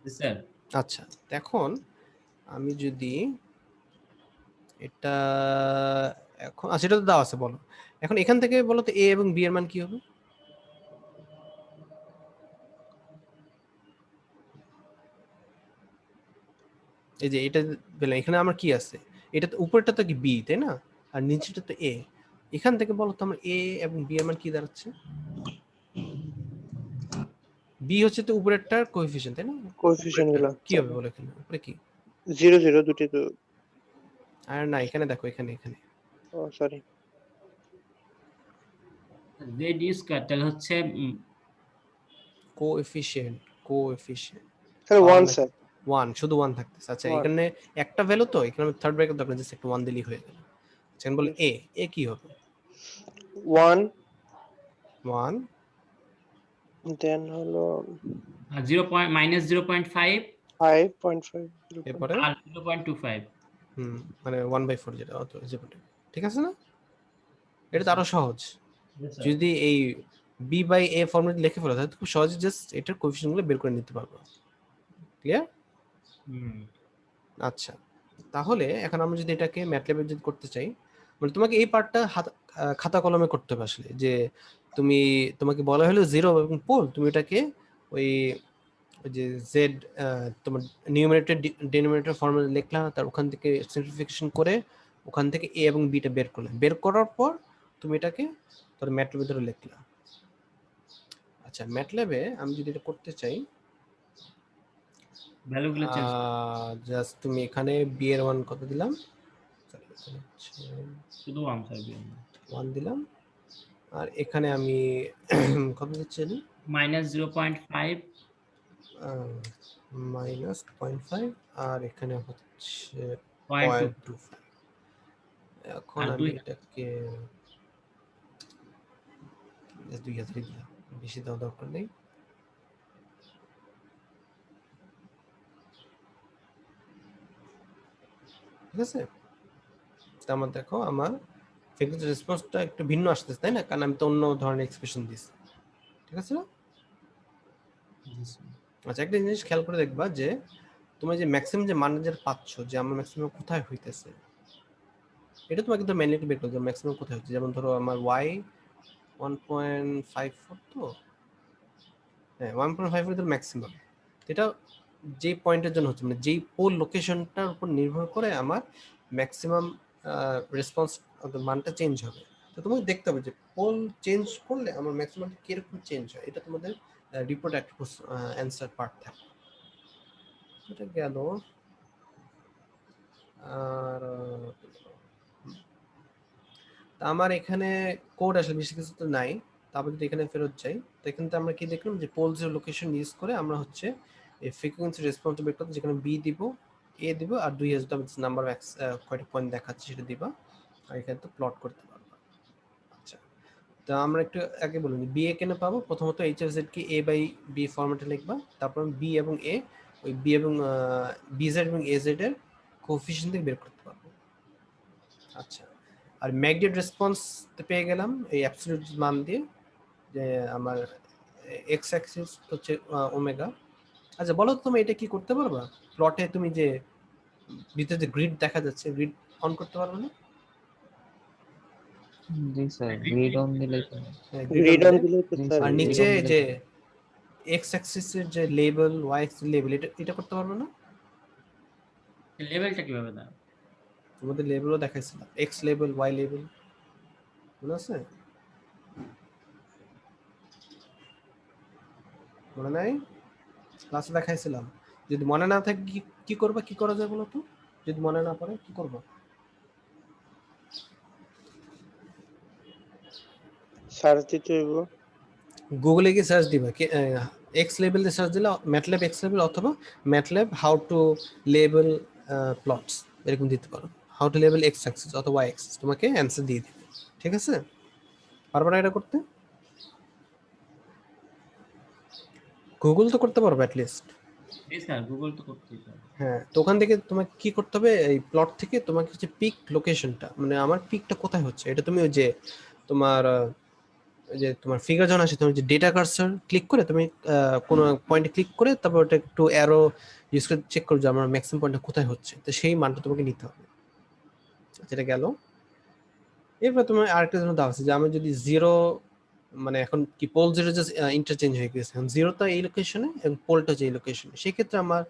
স্যার আচ্ছা, এখন আমি যদি এটা এখন, আচ্ছা এটা তো দেওয়া আছে, বলো এখন এখান থেকে বলো তো এ এবং বি এর মান কি হবে? এই যে এটা পেলাম, এখানে আমার কি আছে? এটা তো উপরেরটা তো কি বি, তাই না? আর নিচেটা তো এ। এখান থেকে বলো তো আমার এ এবং বি এর মান কি দাঁড়াচ্ছে? বি হচ্ছে তো উপরেরটার কোএফিসিয়েন্ট, তাই না? কোএফিসিয়েন্ট গুলো কি হবে বলো এখানে উপরে কি? 0 0 দুটি তো। আর না, এখানে দেখো, এখানে এখানে ও সরি, জেড স্কয়ার তাহলে হচ্ছে কোএফিসিয়েন্ট স্যার 1 স্যার, 1, শুধু 1 থাকতেছে। আচ্ছা 1। এখানে একটা ভ্যালু, তো এখানে থার্ড ব্র্যাকেট দরকার, জাস্ট একটা 1 দিলেই হয়ে গেল। আচ্ছা বলে এ, এ কি হবে? 1 1, দেন হলো 0.-0.5 5.5 এরপরে আর 0.25। মানে 1/4 যেটা অত যেটা, ঠিক আছে না? এটা তো আরো সহজ। যদি এই বি বাই এ ফর্মুলা লিখে ফেলো তাহলে খুব সহজে জাস্ট এটার কোএফিসিয়েন্ট গুলো বের করে নিতে পারবো। ক্লিয়ার? আচ্ছা, তাহলে এখন আমরা যদি এটাকে ম্যাটল্যাবে যদি করতে চাই, মানে তোমাকে এই পার্টটা খাতা কলমে করতে হবে আসলে, যে তোমাকে বলা হলো জিরো এবং পোল, তুমি এটাকে ওই ওই যে জেড তোমার নিউমারেটর ডিনোমিনেটর ফর্মুলা লিখলা, তার ওখান থেকে সিম্পলিফিকেশন করে ওখান থেকে এ এবং বিটা বের করলে, বের করার পর তুমি এটাকে তোর ম্যাটল্যাবে ধরে লিখলা। আচ্ছা, ম্যাটল্যাবে আমি যদি এটা করতে চাই, ভ্যালুগুলো চেঞ্জ জাস্ট তুমি এখানে বি এর মান কত দিলাম, শুধু আনসার দিন। 1 দিলাম, আর এখানে আমি কত দিচ্ছি -0.5 মাইনাস 0.5, আর এখানে হচ্ছে 0.2 0.25। এখন আর আমি 2 এটাকে 2000 দিলাম, বেশি দেওয়া দরকার নেই। ঠিক আছে? আমার দেখো আমার ফ্রিকোয়েন্সি রেসপন্সটা একটু ভিন্ন আসতেছে, তাই না? কারণ আমি তো অন্য ধরনের এক্সপ্রেশন দিচ্ছি। ঠিক আছে না? আচ্ছা, একটা জিনিস খেয়াল করে দেখবা যে তোমার যে ম্যাক্সিমাম যে মান যে পাচ্ছ, যে আমার ম্যাক্সিমাম কোথায় হইতেছে, এটা তোমাকে তো মেইনলি বের করতে হবে ম্যাক্সিমাম কোথায় হচ্ছে। যেমন ধরো আমার y 1.54, তো হ্যাঁ 1.54 এর ম্যাক্সিমাম, এটা যে পয়েন্টের জন্য হচ্ছে, মানে যেই পোল লোকেশনটার উপর নির্ভর করে আমার ম্যাক্সিমাম রেসপন্স মানটা চেঞ্জ হবে। তো তোমাকে দেখতে হবে যে পোল চেঞ্জ করলে আমার ম্যাক্সিমামটা কিরকম চেঞ্জ হয়, এটা তোমাদের রিপোর্ট একটা অ্যান্সার পার্ট থাকে। এটা গেল। আর আমার এখানে কোড আসলে বেশি কিছু তো নাই, তারপর যদি এখানে ফেরত যাই, তো এখানে তো আমরা কি দেখলাম যে পোল জিরো লোকেশন ইউজ করে আমরা হচ্ছে এই ফ্রিকোয়েন্সি রেসপন্স বের করতে, যেখানে বি দিব, এ দিব, আর 2000 নাম্বার কয়টা পয়েন্ট দেখাচ্ছে সেটা দিবা, আর এখানে তো প্লট করতে পারবা। আচ্ছা, তো আমরা একটু আগে বলুন বি এ কেন পাবো। প্রথমত এইচ এফ জেড কে এ বাই বি ফরম্যাটে লিখবা, তারপর বি এবং এ, ওই বি এবং বি জেড এবং এ জেড এর কোএফিসিয়েন্ট থেকে বের করতে পারবো। আচ্ছা, আর ম্যাগনেট রেসপন্স পেয়ে গেলাম এই অ্যাবসলিউট মান দিয়ে, যে আমার এক্স অ্যাক্সিস হচ্ছে ওমেগা। আচ্ছা বলো তো তুমি এটা কি করতে পারবা, প্লটে তুমি যে ভিতরে যে গ্রিড দেখা যাচ্ছে, গ্রিড অন করতে পারবে না? জি স্যার, গ্রিড অন দিলে তো হ্যাঁ, গ্রিড অন দিলে তো জি স্যার স্যার, আর grid নিচে on দিলে যে তো- এক্স অ্যাক্সিসের যে লেবেল, ওয়াই অ্যাক্সিস লেবেল, এটা করতে পারবে না? লেভেলটা কিভাবে দাও? তোমাদের লেবেলও দেখাইছিলাম, এক্স লেবেল, ওয়াই লেবেল, মনে আছে? মনে নাই? ক্লাসে দেখাইছিলাম। যদি মনে না থাকে কি করবা, কি করা যায় বলো তো? যদি মনে না পড়ে কি করবা? সার্চ দিতে হইব। গুগলে গিয়ে সার্চ দিবা, এক্স লেবেল দিয়ে সার্চ দিলে ম্যাটল্যাব এক্স লেবেল অথবা MATLAB how to label plots এরকম দিতে পারো, how to label x Axis অথবা ওয়াই অ্যাক্সিস, তোমাকে অ্যান্সার দিয়ে দিবে। ঠিক আছে, পারবে না এটা করতে? গুগল তো করতে পারবে অ্যাটলিস্ট। জি স্যার, গুগল তো করতেই পারে। হ্যাঁ, তো ওখান থেকে তোমাকে কি করতে হবে, এই প্লট থেকে তোমাকে হচ্ছে পিক লোকেশনটা, মানে আমার পিকটা কোথায় হচ্ছে এটা তুমি ওই যে তোমার ওই যে তোমার ফিগার যখন আসে, তুমি যে ডেটা কার্সর ক্লিক করে তুমি কোনো পয়েন্টে ক্লিক করে তারপর ওটা একটু অ্যারো ইউজ করে চেক করো যে আমার ম্যাক্সিমাম পয়েন্টটা কোথায় হচ্ছে, তো সেই মানটা তোমাকে নিতে হবে। যেটা গেল। এরপর তোমার আরেকটা জন্য দেওয়া আছে যে আমি যদি জিরো, মানে এখন কি পোল জিরো জাস্ট ইন্টারচেঞ্জ হয়ে গেছে, এখন জিরোটা এই লোকেশনে এবং পোলটা যে এই লোকেশনে, সেক্ষেত্রে আমার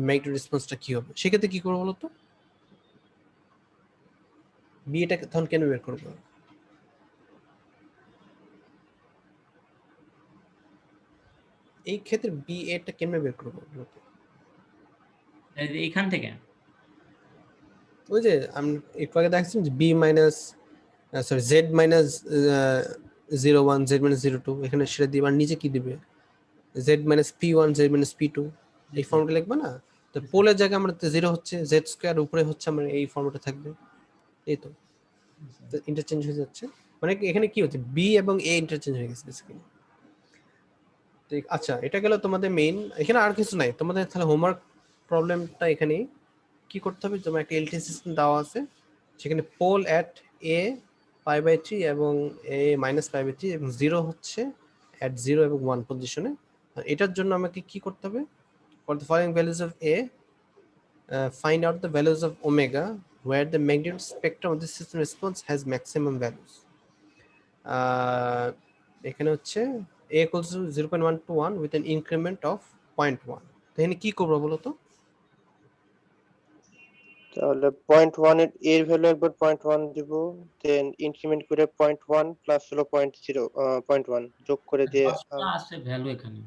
ম্যাগনেটিক রেসপন্সটা কি হবে? সেক্ষেত্রে কি করবো বলতো? বিয়েটাকে তখন কেন বের করবো? এই ক্ষেত্রে বি এটা কেমনে বের করবো বলতো? এই যে এখান থেকে ওই যে আমি একটু আগে দেখছি যে B minus sorry Z minus 0 1 Z minus 0 2, এখানে সেটা দিবে, আর নিচে কি দিবে? Z minus P1 Z minus P2, এই ফর্মুলা লিখবে না? তো পোলের জায়গায় আমরা জিরো হচ্ছে, জেড স্কোয়ার উপরে হচ্ছে আমার এই ফর্মুলা থাকবে, এই তো ইন্টারচেঞ্জ হয়ে যাচ্ছে, মানে এখানে কি হচ্ছে বি এবং এ ইন্টারচেঞ্জ হয়ে গেছে বেসিক্যালি। ঠিক, আচ্ছা এটা গেল তোমাদের মেইন, এখানে আর কিছু নাই তোমাদের। তাহলে হোমওয়ার্ক প্রবলেমটা এখানে কি করতে হবে, তোমার একটা এলটি সিস্টেম দেওয়া আছে, সেখানে পোল অ্যাট এ π/3 এবং এ -π/3 এবং 0 হচ্ছে অ্যাট 0 এবং 1 পজিশনে। এটার জন্য আমাকে কি করতে হবে, for the following values of A find out the values of omega where the magnetic spectrum of the system response has maximum values. এখানে হচ্ছে a equals to 0.1 to 1 with an increment of 0.1. তো এখানে কি করবো বলো তো? তাহলে 0.1 এর ভ্যালু একবার 0.1 দিব, দেন ইনক্রিমেন্ট করে 0.1 প্লাস হলো 0.0 0.1 যোগ করে দিয়ে দশটা আছে ভ্যালু এখানে।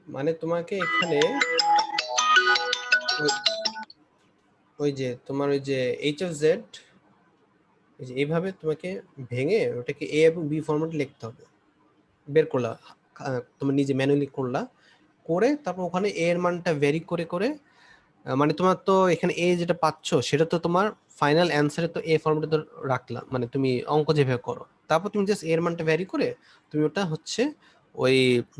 মানে তোমাকে এখানে ওই যে তোমার ওই যে এইচ অফ জেড, এই যে এইভাবে তোমাকে ভেঙে ওটাকে এ এবং বি ফরম্যাটে লিখতে হবে। বের করলা, তুমি নিজে ম্যানুয়ালি করলা, করে তারপর ওখানে এ এর মানটা ভ্যারি করে করে, মানে তোমার তো এখানে এ যেটা পাচ্ছ সেটা তো তোমার ফাইনাল অ্যান্সারে তো এ ফর্মেটে তো রাখলাম, মানে তুমি অঙ্ক যেভাবে করো, তারপর তুমি জাস্ট এর মানটা ভ্যারি করে তুমি ওটা হচ্ছে ওই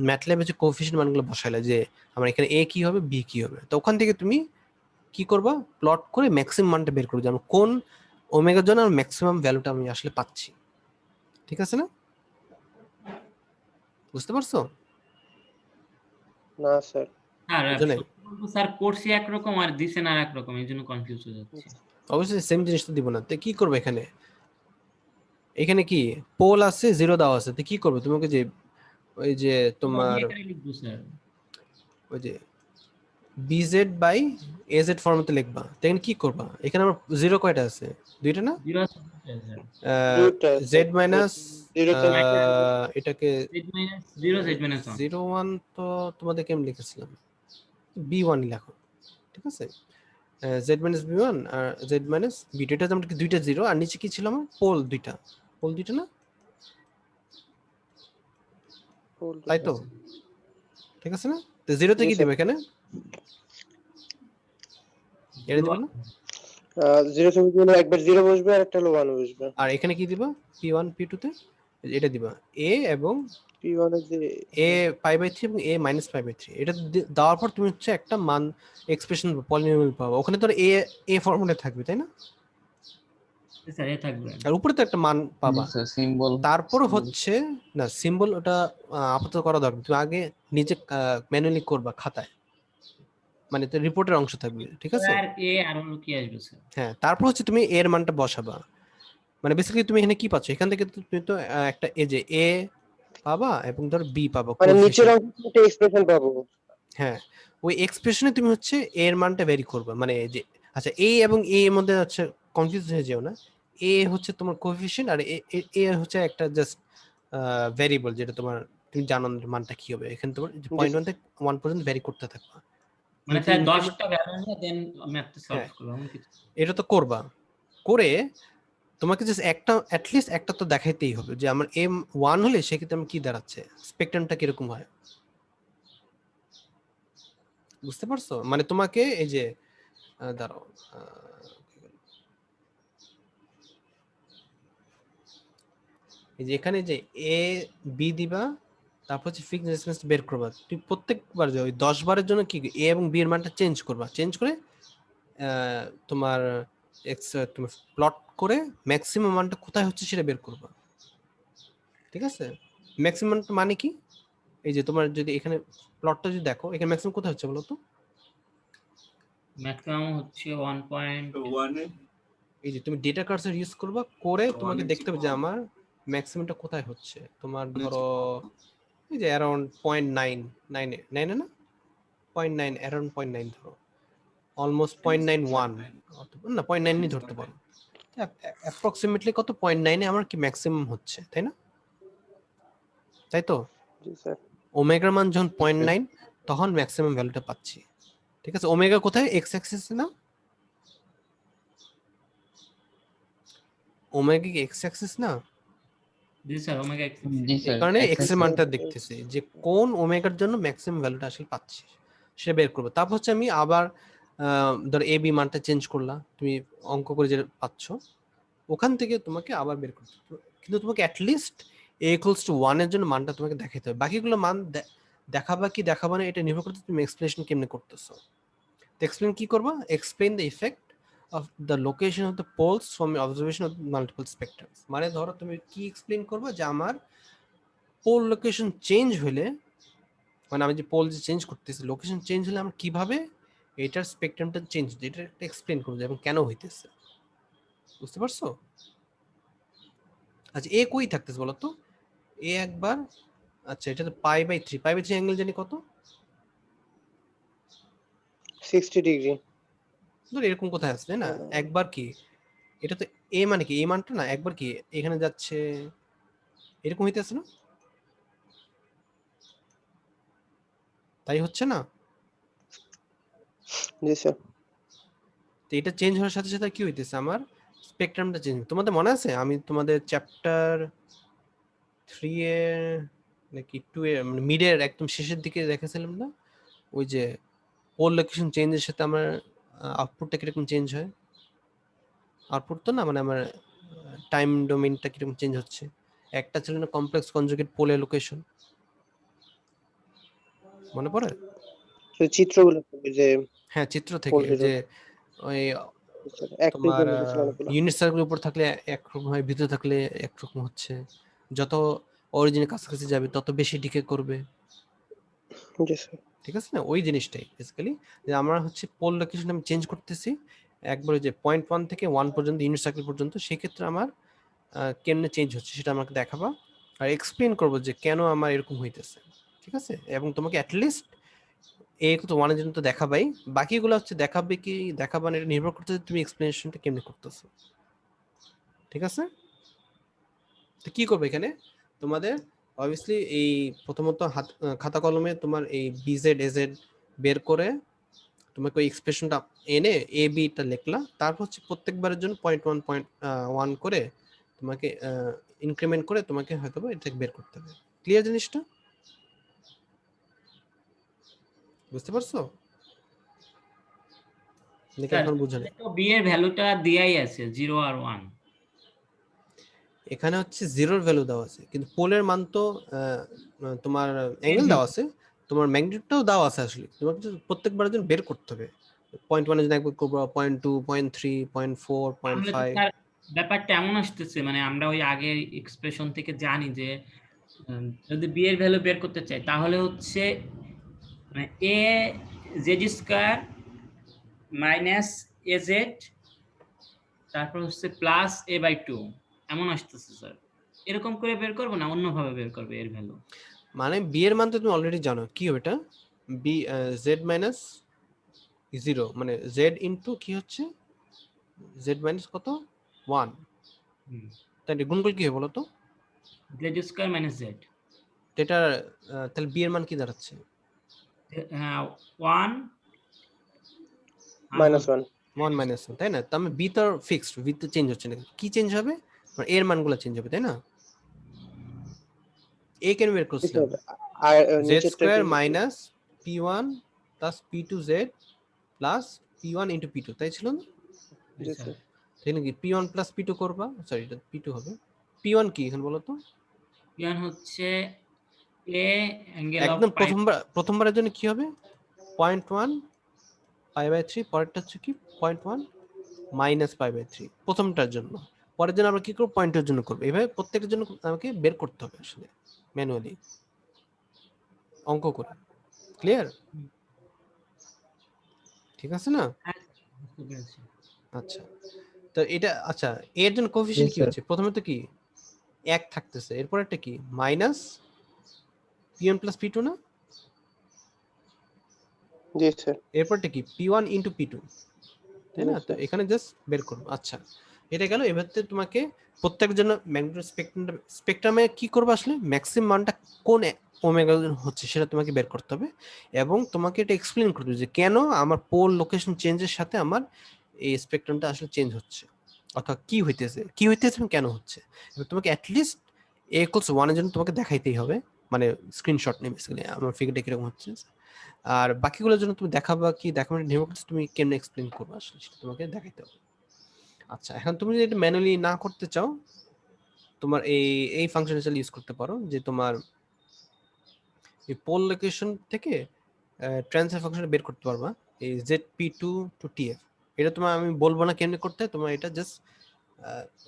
ম্যাটল্যাবে যে কোএফিসিয়েন্ট মানগুলো বসাইলে যে আমার এখানে এ কি হবে বি কি হবে, তো ওখান থেকে তুমি কি করবা, প্লট করে ম্যাক্সিমাম মানটা বের করবে যে আমি কোন ওমেগার জন্য আর ম্যাক্সিমাম ভ্যালুটা আমি আসলে পাচ্ছি। ঠিক আছে না? বুঝতে পারছো? না স্যার। আর বুঝো নাই? সত্যি বলতে স্যার করছি একরকম আর দিছেন আর একরকম, এই জন্য কনফিউজ হয়ে যাচ্ছে। অবশ্যই সেম জিনিসটা দিব না, তো কি করবে এখানে? এখানে কি পোল আছে, জিরো দেওয়া আছে, তো কি করবে তোমাকে যে ওই যে তোমার এখানে লিখবো স্যার। ওই যে বিজেড বাই এজেড ফর্মেটে লিখবা, তো এখানে কি করবা? এখানে আমার জিরো কয়টা আছে? দুইটা না? জিরো আছে স্যার। দুইটা আছে। জেড মাইনাস জিরো তো এটাকে z মাইনাস 0 z মাইনাস 1 0 1 তো তোমাদের কেমন লিখেছিলাম, B1 লেখো। ঠিক আছে, জেড মাইনাস B1 আর জেড মাইনাস B2, এটা আমাদের দুইটা জিরো, আর নিচে কি ছিল আমার পোল দুইটা, পোল দুইটা না? তাই তো? ঠিক আছে না? তো জিরোতে জি কি স্যার। দিবে এখানে? এটা দিবে না? 0 থেকে হলো একবার 0 বসবে আর একটা হলো 1 বসবে। আর এখানে কি দিবা? P1 P2 তে এটা দিবা a এবং P1 এর যে a π/3 এবং a - π/3 এটা দেওয়ার পর তুমি হচ্ছে একটা মান এক্সপ্রেশন পলিনোমিয়াল পাবা। ওখানে তো a ফর্মুলা থাকবে তাই না? স্যার এ থাকবে। আর উপরে তো একটা মান পাবা। স্যার সিম্বল তারপর হচ্ছে না সিম্বল ওটা আপাতত করা দরকার। তুমি আগে নিজে ম্যানুয়ালি করবা খাতায়। মানে তো রিপোর্টের অংশ থাকবে, ঠিক আছে? আর এ আর হলো কি আসবে স্যার? হ্যাঁ, তারপর হচ্ছে তুমি এর মানটা বসাবা। মানে বেসিক্যালি তুমি এখানে কি পাচ্ছ? এখান থেকে তুমি তো একটা এই যে a পাবা এবং ধর b পাবা মানে নিচের কোএফিশিয়েন্ট। অংশে একটা এক্সপ্রেশন পাবো। হ্যাঁ, ওই এক্সপ্রেশনে তুমি হচ্ছে a এর মানটা ভ্যারি করবা। মানে যে আচ্ছা a এবং a এর মধ্যে হচ্ছে কনফিউজ হয়ে যেও না। a হচ্ছে তোমার কোএফিশিয়েন্ট আর a হচ্ছে একটা জাস্ট ভ্যারিয়েবল যেটা তোমার তুমি জানো না মানটা কি হবে। এখানে তোমার পয়েন্ট 1 থেকে 1 পর্যন্ত ভ্যারি করতে থাকবা। মানে স্যার 10টা ভ্যালু নিয়ে দেন ম্যাথটা সলভ হ্যাঁ। করব এমন কিছু। এটা তো করবা। করে তোমাকে জাস্ট একটা অ্যাটলিস্ট একটা তো দেখাইতেই হবে যে আমার m1 হলে সেক্ষেত্রে আমি কি দাঁড়াচ্ছে, স্পেকট্রামটা কিরকম হয়। বুঝতে পারছো? মানে তোমাকে এই যে দাঁড়াও এই যে এখানে যে a b দিবা, তারপর হচ্ছে ফিক্সড রেসপন্স বের করবা। তুমি প্রত্যেকবার যে ওই 10 বারের জন্য কি a এবং b এর মানটা চেঞ্জ করবা। চেঞ্জ করে তোমার তুমি প্লট করে ম্যাক্সিমাম মানটা কোথায় হচ্ছে সেটা বের করবা। ঠিক আছে? ম্যাক্সিমাম মানে কি? এই যে তোমার যদি এখানে প্লটটা যদি দেখো এখানে ম্যাক্সিমাম কোথায় হচ্ছে বলো তো? ম্যাক্সিমাম হচ্ছে 1.1 এই যে তুমি ডেটা কার্সর ইউজ করবা, করে তোমাকে দেখতে হবে যে আমার ম্যাক্সিমামটা কোথায় হচ্ছে। তোমার ধরো এই যে অ্যারাউন্ড 0.9 না 0.9 অ্যারাউন্ড 0.9 ধরো, অলমোস্ট 0.91 অথবা না 0.9 ই ধরতে পারো। অ্যাপ্রক্সিমেটলি কত 0.9 এ আমার কি ম্যাক্সিমাম হচ্ছে, তাই না? তাই তো? জি স্যার। ওমেগার মান যখন 0.9 তখন ম্যাক্সিমাম ভ্যালুটা পাচ্ছি। ঠিক আছে? ওমেগা কোথায়? এক্স অ্যাক্সিস না? ওমেগা কি এক্স অ্যাক্সিস না? জি স্যার ওমেগা এক্স। জি এই স্যার কারণে এক্স এর এক্সেস মানটা দেখতেছি যে কোন ওমেগার জন্য ম্যাক্সিমাম ভ্যালুটা আসলে পাচ্ছি সেটা বের করবো। তারপর হচ্ছে আমি আবার ধর এ বি মানটা চেঞ্জ করলাম, তুমি অঙ্ক করে যেটা পাচ্ছ ওখান থেকে তোমাকে আবার বের করতে হবে। কিন্তু তোমাকে অ্যাটলিস্ট a equals to 1 এর জন্য মানটা তোমাকে দেখাইতে হবে। বাকিগুলো মান দেখাবা কি দেখাবা না এটা নির্ভর করতে তুমি এক্সপ্লেনেশন কেমনে করতেছো। তো এক্সপ্লেন কি করবা? Explain the effect of the location of the poles from your observation of multiple spectrums. মানে ধরো তুমি কি এক্সপ্লেন করবা যে আমার পোল লোকেশন চেঞ্জ হলে, মানে আমি যে পোল যে চেঞ্জ করতেছি লোকেশন চেঞ্জ হলে আমরা কিভাবে এটার স্পেকট্রামটা চেঞ্জ হচ্ছে এটা একটা এক্সপ্লেন করবো এবং কেন হইতেছে। বুঝতে পারছো? আচ্ছা এ কই থাকতেছে বলো তো? এ একবার আচ্ছা এটা তো π/3 অ্যাঙ্গেল জানি কত? 60 ডিগ্রি। ধর এরকম কোথায় আছে তাই না? একবার কি এটা তো এ মানে কি এই মানটা না একবার কি এখানে যাচ্ছে এরকম হইতেছে না? তাই হচ্ছে না? জি স্যার। তো এটা চেঞ্জ হওয়ার সাথে সাথে কি হইতেছে আমার স্পেকট্রামটা চেঞ্জ। তোমাদের মনে আছে আমি তোমাদের চ্যাপ্টার 3 এর নাকি 2 এর মানে মিডের একদম শেষের দিকে দেখেছিলাম না ওই যে পোল লোকেশন চেঞ্জের সাথে আমার আউটপুটটা কিরকম চেঞ্জ হয়। আউটপুট তো না মানে আমার টাইম ডোমেইনটা কিরকম চেঞ্জ হচ্ছে। একটা ছিল না কমপ্লেক্স কনজুগেট পোলের লোকেশন, মনে পড়ে? তো চিত্রগুলো থাকবে যে হ্যাঁ চিত্র থেকে পোলট্রির যে ওই স্যার এক তোমার পেজের মধ্যে ছিল অনেকগুলো। ইউনিট সার্কেলের উপর থাকলে একরকম হয়, ভিতরে থাকলে একরকম হচ্ছে। যত অরিজিনের কাছাকাছি যাবে তত বেশি ডিকে করবে। জি স্যার। ঠিক আছে না? ওই জিনিসটাই বেসিক্যালি যে আমরা হচ্ছে পোল লোকেশন আমি চেঞ্জ করতেছি একবারে যে 0.1 থেকে 1 পর্যন্ত ইউনিট সার্কেল পর্যন্ত, সেক্ষেত্রে আমার কেমনে চেঞ্জ হচ্ছে সেটা আমাকে দেখাবা আর এক্সপ্লেন করবো যে কেন আমার এরকম হইতেছে। ঠিক আছে? এবং তোমাকে অ্যাটলিস্ট এ তো ওয়ানের জন্য তো দেখাবাই, বাকিগুলো হচ্ছে দেখাবে কি দেখাবা না এটা নির্ভর করতেছে তুমি এক্সপ্লেনেশনটা কেমনে করতেছো। ঠিক আছে? তো কি করবে এখানে তোমাদের অবভিয়াসলি এই প্রথমত খাতা কলমে তোমার এই বিজেড এজেড বের করে তোমাকে ওই এক্সপ্রেশনটা এনে এ বিটা লিখলা, তারপর হচ্ছে প্রত্যেকবারের জন্য 0.1 করে তোমাকে ইনক্রিমেন্ট করে তোমাকে হয়তো এটা বের করতে হবে। ক্লিয়ার জিনিসটা? বুঝতে পারছো নাকি স্যার এখন বুঝে নেই? তো বি এর ভ্যালুটা দেয়াই আছে 0 আর 1। এখানে হচ্ছে জিরোর ভ্যালু দেওয়া আছে, কিন্তু পোলের মান তো তোমার অ্যাঙ্গেল দেওয়া আছে, তোমার ম্যাগনিটিউডটাও দেওয়া আছে। আসলে তোমাকে তো প্রত্যেকবারের জন্য বের করতে হবে। 0.1 এর জন্য একবার করবো, 0.2, 0.3, 0.4, তাহলে তো 0.5। স্যার ব্যাপারটা এমন আসতেছে, মানে আমরা ওই আগের এক্সপ্রেশন থেকে জানি যে যদি বি এর ভ্যালু বের করতে চাই তাহলে হচ্ছে মানে A Z square minus A Z তারপর হচ্ছে প্লাস এ বাই 2 এমন আসতেছে স্যার। এরকম করে বের করবো না অন্যভাবে বের করবে এর ভ্যালু? মানে বি এর মান তো তুমি অলরেডি জানো কি হবে, এটা বি জেড মাইনাস 0, মানে জেড ইনটু কি হচ্ছে জেড মাইনাস কত 1, তাই না? গুণ করলে কি হবে বলো তো? জেড স্কয়ার মাইনাস জেড, তো এটা তাহলে বি এর মান কি দাঁড়াচ্ছে? 1 -1। 1 মাইনাস 1, তাই না? তো আমি বি তো ফিক্সড, বি তো চেঞ্জ হচ্ছে না। কি চেঞ্জ হবে? মানে এর মানগুলো চেঞ্জ হবে, তাই না? এ কেন বের জি করছিলাম? স্যার। আর জেড নিচেরটা স্কোয়ার একটু minus p1 plus p2 Z plus p1 into p2, তাই ছিল না? জি স্যার। তাহলে কি p1 প্লাস p2 করবা, সরি এটা p2 হবে। p1 কি এখন বলো তো? ইয়ান হচ্ছে এ অ্যাঙ্গেল অফ একদম পাই। প্রথমবারের জন্য কি হবে? 0.1 π/3, পরেরটা হচ্ছে কি 0.1 মাইনাস π/3 প্রথমটার জন্য। পরের জন্য আমরা কি করব? পয়েন্টের জন্য করব। এভাবে প্রত্যেকটার জন্য আমাকে বের করতে হবে আসলে ম্যানুয়ালি অঙ্ক করে। ক্লিয়ার? ঠিক আছে না? হ্যাঁ, বুঝতে পেরেছি। আচ্ছা, তো এটা আচ্ছা, এর জন্য কোএফিসিয়েন্ট Yes, কি sir. হচ্ছে? প্রথমে তো কি 1 থাকতেছে, এরপর একটা কি মাইনাস p1 প্লাস p2 না? জি স্যার। এরপরটা কি p1 ইনটু p2, তাই না? তো এখানে জাস্ট বের করব। আচ্ছা, এটা গেল। এবারে তোমাকে প্রত্যেকের জন্য ম্যাগনেটিক স্পেকট্রামে কি করবে আসলে ম্যাক্সিমাম মানটা কোন ওমেগা হচ্ছে সেটা তোমাকে বের করতে হবে, এবং তোমাকে এটা এক্সপ্লেইন করতে হবে যে কেন আমার পোল লোকেশন চেঞ্জের সাথে আমার এই স্পেকট্রামটা আসলে চেঞ্জ হচ্ছে, অর্থাৎ কি হইতেছে এবং কেন হচ্ছে। এবার তোমাকে অ্যাটলিস্ট a = 1 এর জন্য তোমাকে দেখাইতেই হবে, মানে স্ক্রিনশট নিয়ে বেসিক্যালি আমার ফিগারটা কিরকম হচ্ছে। আর বাকিগুলোর জন্য তুমি দেখাবা কি দেখাবে নির্ভর করছে তুমি কেমনে এক্সপ্লেইন করবে আসলে, সেটা তোমাকে দেখাইতে হবে। আচ্ছা, এখন তুমি যদি এটা ম্যানুয়ালি না করতে চাও, তোমার এই ফাংশন চালিয়ে ইউজ করতে পারো, যে তোমার এই পোল লোকেশন থেকে ট্রান্সফার ফাংশনটা বের করতে পারবা, এই ZP2 টু TF। এটা তোমার আমি বলবো না কেমনে করতে হয়, তোমার এটা জাস্ট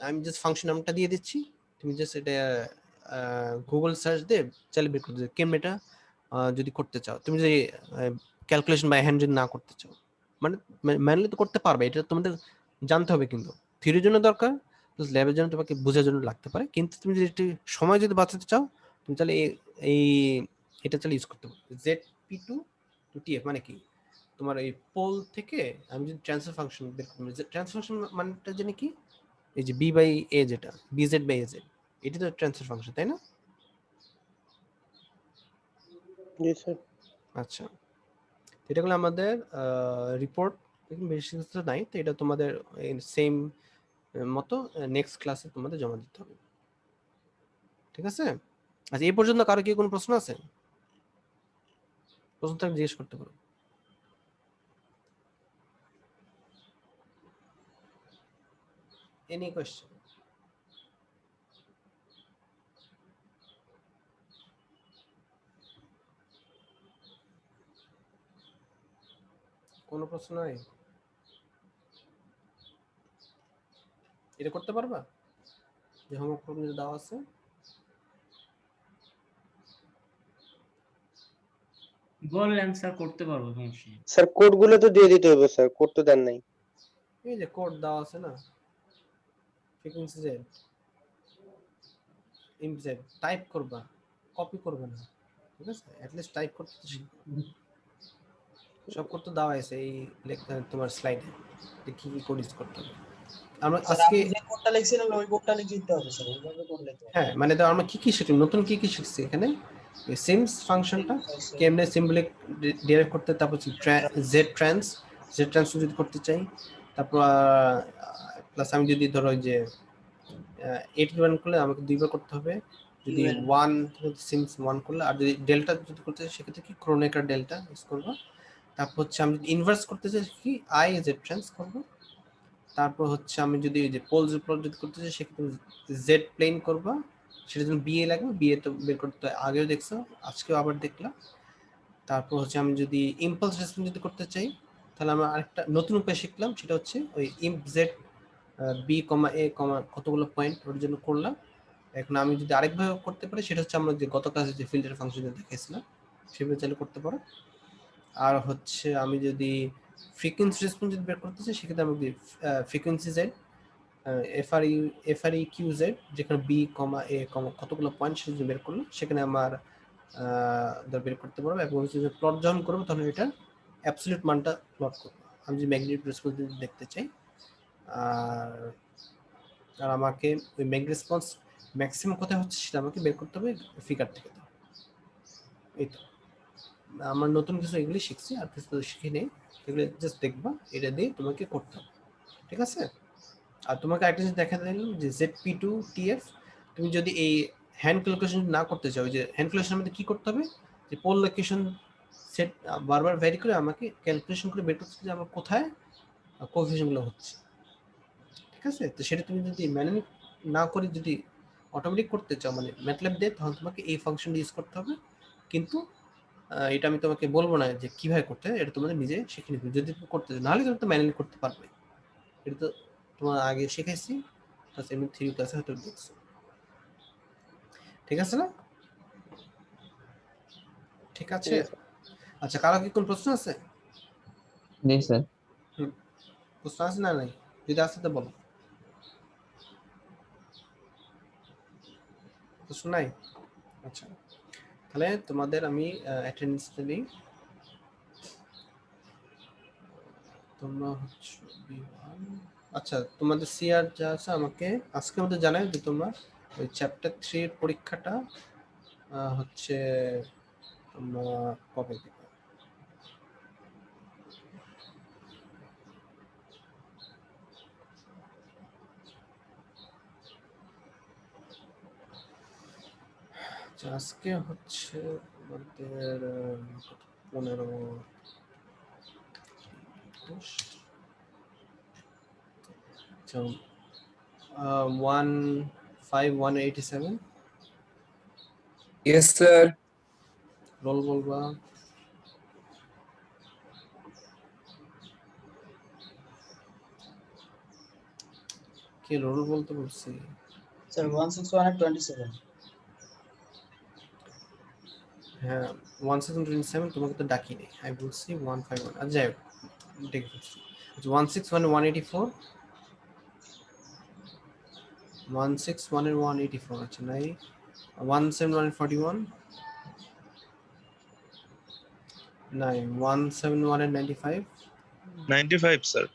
আমি জাস্ট ফাংশন নামটা দিয়ে দিচ্ছি, তুমি জাস্ট এটা গুগল সার্চ দিয়ে চালিয়ে বের করতে কেমনে এটা যদি করতে চাও, তুমি যদি ক্যালকুলেশন বাই হ্যান্ড যদি না করতে চাও, মানে ম্যানুয়ালি তো করতে পারবে, এটা তোমাদের জানতে হবে, কিন্তু থিওরির জন্য দরকার প্লাস ল্যাবের জন্য তোমাকে বোঝার জন্য লাগতে পারে। কিন্তু তুমি যদি একটু সময় যদি বাঁচাতে চাও, তুমি তাহলে এই এটা চালিয়ে ইউজ করতে পারো। ZP2 টু TF মানে কি, তোমার এই পোল থেকে আমি যদি ট্রান্সফার ফাংশন বের করি, ট্রান্সফার ফাংশন মানেটা জানি কি, এই যে b বাই a, যেটা bz বাই az, এটা তো ট্রান্সফার ফাংশন, তাই না? জি স্যার। আচ্ছা, এটা হলো আমাদের রিপোর্ট, বেশি কিছু নাই তো, এটা তোমাদের সেম মতো নেক্সট ক্লাসে তোমাদের জমা দিতে হবে, ঠিক আছে? আচ্ছা, এই পর্যন্ত কারো কি কোনো প্রশ্ন আছে? প্রশ্ন থাকলে জিজ্ঞেস করতে পারো। Any question? কোনো প্রশ্ন নাই? এটা করতে পারবা যে হোমওয়ার্ক প্রবলেম দেওয়া আছে? বললেন স্যার করতে পারবো, সমস্যা নেই। স্যার কোডগুলো তো দিয়ে দিতে হবে স্যার, কোড তো দেন নাই। এই যে কোড দেওয়া আছে না, ফ্রিকোয়েন্সি জেড ইমজেড, টাইপ করবা, কপি করবে না, ঠিক আছে? অ্যাট লিস্ট টাইপ করতে তো শিখবে। সব করতে দেওয়া আছে এই তোমার স্লাইডে, যে কি কি কোড ইউজ করতে হবে। আমরা স্যার আজকে আপনি যে কোডটা লিখছিলেন ওই কোডটা লিখে দিতে হবে স্যার, ওইভাবে করলে তো হ্যাঁ, মানে তো আমরা কি কি শিখলাম, নতুন কি কি শিখছি এখানে, এই সিমস ফাংশনটা কেমনে সিম্বলিক ডিরাইভ করতে, তারপর জেড ট্রান্স যদি করতে চাই, তারপর প্লাস আমি যদি ধরো যে 8 করলে আমাকে 2 বার করতে হবে, যদি 1 সিন্স 1 করলে, আর যদি ডেল্টা যদি করতে চাই সেক্ষেত্রে কি ক্রোনেকার ডেল্টা ইউজ করবো। তারপর হচ্ছে আমি যদি ইনভার্স করতে চাই কি আই জেড ট্রান্স করবো। তারপর হচ্ছে আমি যদি যে পোলস প্লট যদি করতে চাই সেক্ষেত্রে জেড প্লেন করবো, সেটার জন্য বিএ লাগবে, বিএ তো বের করতে আগেও দেখছো, আজকেও আবার দেখলাম। তারপর হচ্ছে আমি যদি ইম্পালস রেসপন্স যদি করতে চাই তাহলে আমরা আরেকটা নতুন উপায় শিখলাম, সেটা হচ্ছে ওই ইম্প জেড বি কমা এ কমা কতগুলো পয়েন্ট ওর জন্য করলাম। এখন আমি যদি আরেকভাবে করতে পারি সেটা হচ্ছে আমরা যে গত ক্লাসে যে ফিল্টার ফাংশন দেখেছিলাম সেভাবে চাইলে করতে পারো। আর হচ্ছে আমি যদি ফ্রিকোয়েন্সি রেসপন্স যদি বের করতে চাই সেক্ষেত্রে আমি ফ্রিকোয়েন্সি জেড এফআরই কিউ জেড যেখানে বি কমা এ কমা কতগুলো পয়েন্ট সেটা যদি বের করলো সেখানে আমার বের করতে পারবো। এবং যদি প্লট যখন করবো তখন এটা অ্যাবসলিউট মানটা প্লট করবো আমি যদি ম্যাগনেটিক রেসপন্স দেখতে চাই। আর আমাকে ওই ম্যাগনেটিক রেসপন্স ম্যাক্সিমাম কোথায় হচ্ছে সেটা আমাকে বের করতে হবে ফিগার থেকে। এই তো আমার নতুন কিছু এগুলি শিখছি, আর কিছু শিখে নেই, এগুলো জাস্ট দেখবা, এটা দিয়ে তোমাকে করতে হবে, ঠিক আছে। আর তোমাকে একটা জিনিস দেখা দিলাম যে ZP2TF, তুমি যদি এই হ্যান্ড ক্যালকুলেশন না করতে চাও, যে হ্যান্ড ক্যালকুলেশনের মধ্যে কি করতে হবে যে পোল লোকেশন সেট বারবার ভ্যারি করে আমাকে ক্যালকুলেশন করে বের করতে হবে যে আমার কোথায় কোএফিসিয়েন্টগুলো হচ্ছে, ঠিক আছে। তো সেটা তুমি যদি ম্যানুয়ালি না করে যদি অটোমেটিক করতে চাও মানে ম্যাটল্যাব দিয়ে, তখন তোমাকে এই ফাংশন ইউজ করতে হবে। কিন্তু এটা আমি তোমাকে বলবো না যে কিভাবে করতে হয়, এটা তোমাদের নিজে শিখে নিতে, যদি তুমি করতে চাও, নাহলে তুমি তো ম্যানুয়ালি করতে পারবে। এটা তো তোমার আগে শিখাইছি, প্লাস এমনি 3 ক্লাসে হয়তো দেখছো, ঠিক আছে না? ঠিক আছে। আচ্ছা, কারো কি কোন প্রশ্ন আছে? জি স্যার। প্রশ্ন আছে না নাই? যদি আছে তো বলো। প্রশ্ন নাই? আচ্ছা, তাহলে তোমাদের আমি অ্যাটেন্ডেন্সটা নিই। তোমরা হচ্ছে B1। আচ্ছা, তোমাদের সিআর যা আছে আমাকে আজকের মধ্যে জানাই যে তোমরা ওই চ্যাপ্টার 3 এর পরীক্ষাটা হচ্ছে তোমরা কবে দিবে। আচ্ছা, আজকে হচ্ছে আমাদের 15 15187 Yes, sir. রোল বলবা। কে রোল বলতে বলছি? স্যার 161 হ্যাঁ, 1727 তোমাকে তো ডাকি নেই, আমি বলছি 151। আচ্ছা যাই হোক, ঠিক আছে। 161 184 161 এর 184 আচ্ছা নাই। 171 41 নাই। 171 এর 95 95 স্যার।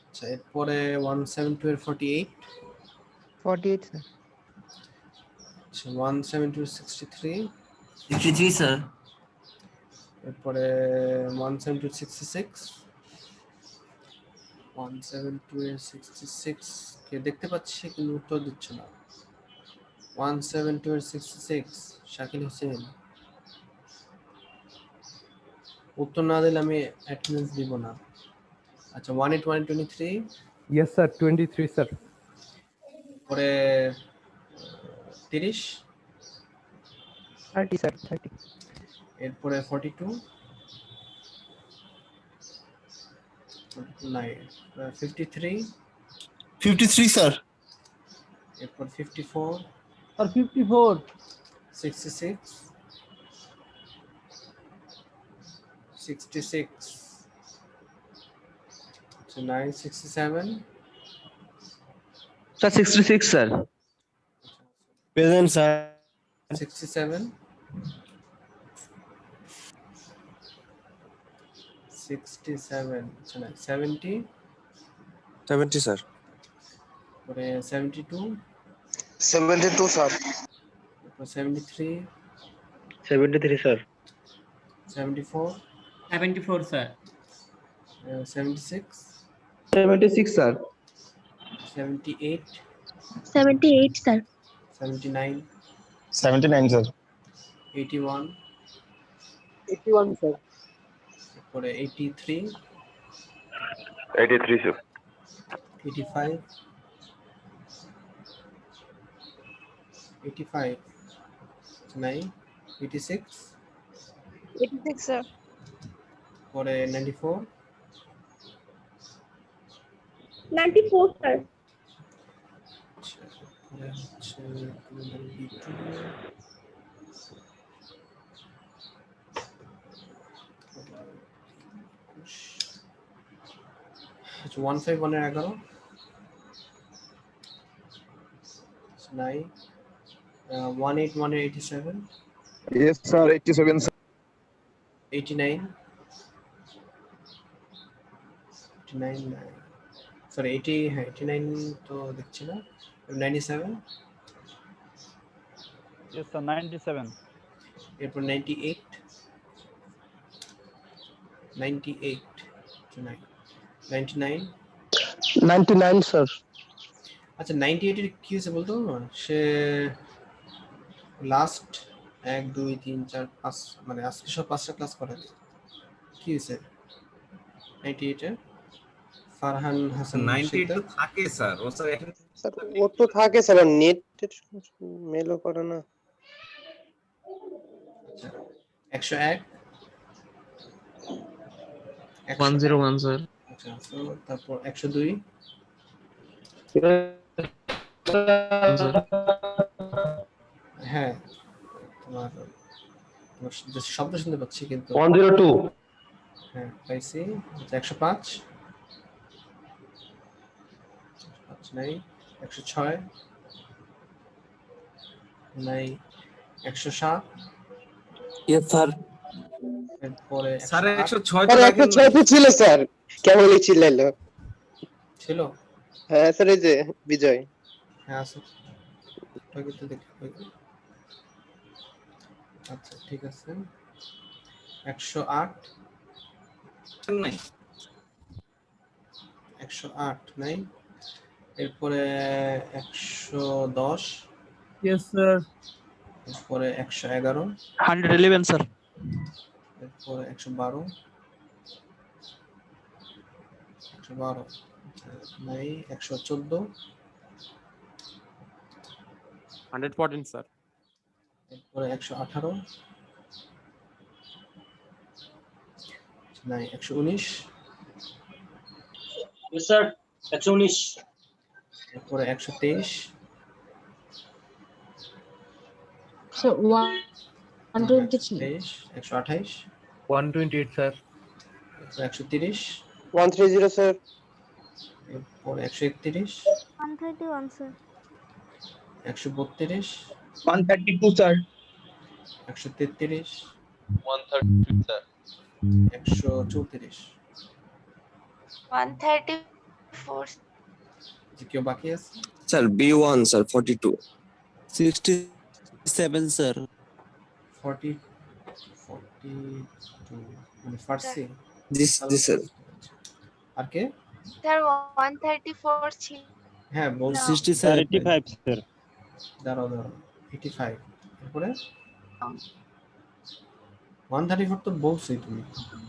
আচ্ছা, এরপরে 172 এর 48 48 স্যার। আচ্ছা, 172 এর 63 63 স্যার। এরপরে 172 এর 66 172 এর 66 কে দেখতে পাচ্ছি কিন্তু উত্তর দিচ্ছে না। 172 এর 66 শাকিল হোসেন, উত্তর না দিলে আমি অ্যাটেন্ডেন্স দিব না। আচ্ছা, 181 Yes, sir. 23, sir. পরে 30 30 স্যার। 30 এরপরে 42 নাই। 53 53 স্যার। এরপর 54 আর 54 66 66 আচ্ছা 9 67 স্যার 66 স্যার। Present sir. 67 67 আচ্ছা না 70 70 স্যার। পরে 72 72 স্যার। এরপর 73 73 sir. 74 74 sir. 76 76 sir. 78 78 sir. 79, 79 sir. 81, 81 sir. তারপরে 83, 83 sir. 85, 85, 9, 86, 86 sir. পরে 94, 94 sir. আচ্ছা, পরে হচ্ছে তোমাদের B2, আচ্ছা 151 এর 11, 9, 181 এর 87, Yes sir, 87 sir. 89, 89, সরি 80, হ্যাঁ 89 তো দেখছি না, 97, Yes, sir. 97. এরপর 98, 98, 99, 99 স্যার। আচ্ছা 98 এর কি হয়েছে বলতো না, সে লাস্ট 1 2 3 4 5 মানে আজকে সব 5টা ক্লাস করাতে কি হয়েছে 98 এ ফারহান হাসান 98 তো শিকদার, থাকে স্যার, ও স্যার এখন স্যার ও তো থাকে স্যার, নেট মেলও করে না। আচ্ছা 101, 101 sir. আচ্ছা তো তারপর 102, Sir. হ্যাঁ তোমার তোমার শব্দ শুনতে পাচ্ছি কিন্তু 102, হ্যাঁ পাইছি। আচ্ছা 105, 5 নাই, 106 নাই, 107, Yes, sir. এরপরে স্যার 108 106 তো স্যার দেখেন 106 তো ছিল স্যার, কেবলই চিল্লাইলো। ছিল, হ্যাঁ স্যার, এই যে বিজয়। হ্যাঁ আছে, ওটাকে তো দেখতে পাই। আচ্ছা ঠিক আছে 108, নাই 108 নাই, এরপরে 110, Yes, sir. এরপরে 111, 111, sir. এরপরে 112, 112 নাই, 114, 114, sir. এরপরে 118 নাই, 119, Yes, sir. 119. এরপরে 123, So 123. 128, 128, sir. এরপরে 130, 130 স্যার। এরপরে 131, 131 sir. 132, 132 sir. 133, 132 sir. 134, 134. যে কেউ বাকি আছে? Sir, B1, sir, 42. 67, sir. 40, 42 মানে ফার্সি This, sir. R K? Sir 134 ছিল। হ্যাঁ বলছি 67. 85, sir. দাঁড়াও 85, এরপরে 134 তো বলছোই তুমি,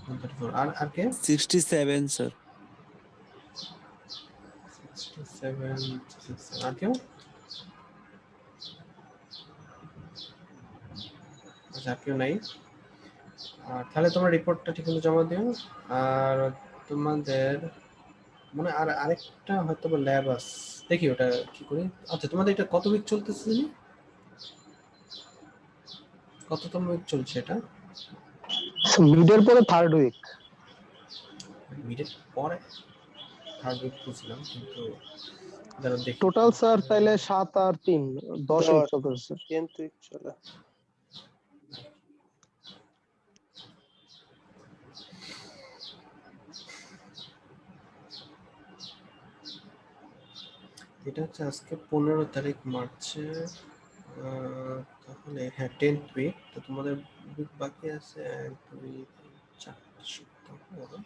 134 আর আর কে? 67, sir. 67, 67 আর কেউ? আচ্ছা আর কেউ নাই। আর তাহলে তোমার রিপোর্টটা ঠিক মতো জমা দিও। আর তোমাদের মানে আর আরেকটা হয়তো ল্যাব আছে, দেখি ওটা কি করি। আচ্ছা তোমাদের এটা কত উইক চলতেছে জানি, কততম উইক চলছে এটা? মিডের পরে থার্ড উইক। মিডের পরে থার্ড উইক বুঝলাম, কিন্তু যারা দেখি টোটাল স্যার তাহলে 7 আর 3 10 উইক চলতেছে স্যার। 10 উইক চলে। এটা হচ্ছে আজকে 15 তারিখ মার্চে, তাহলে হ্যাঁ 10th উইক। তো তোমাদের উইক বাকি আছে 1 2 3 4 সপ্তাহ, 11,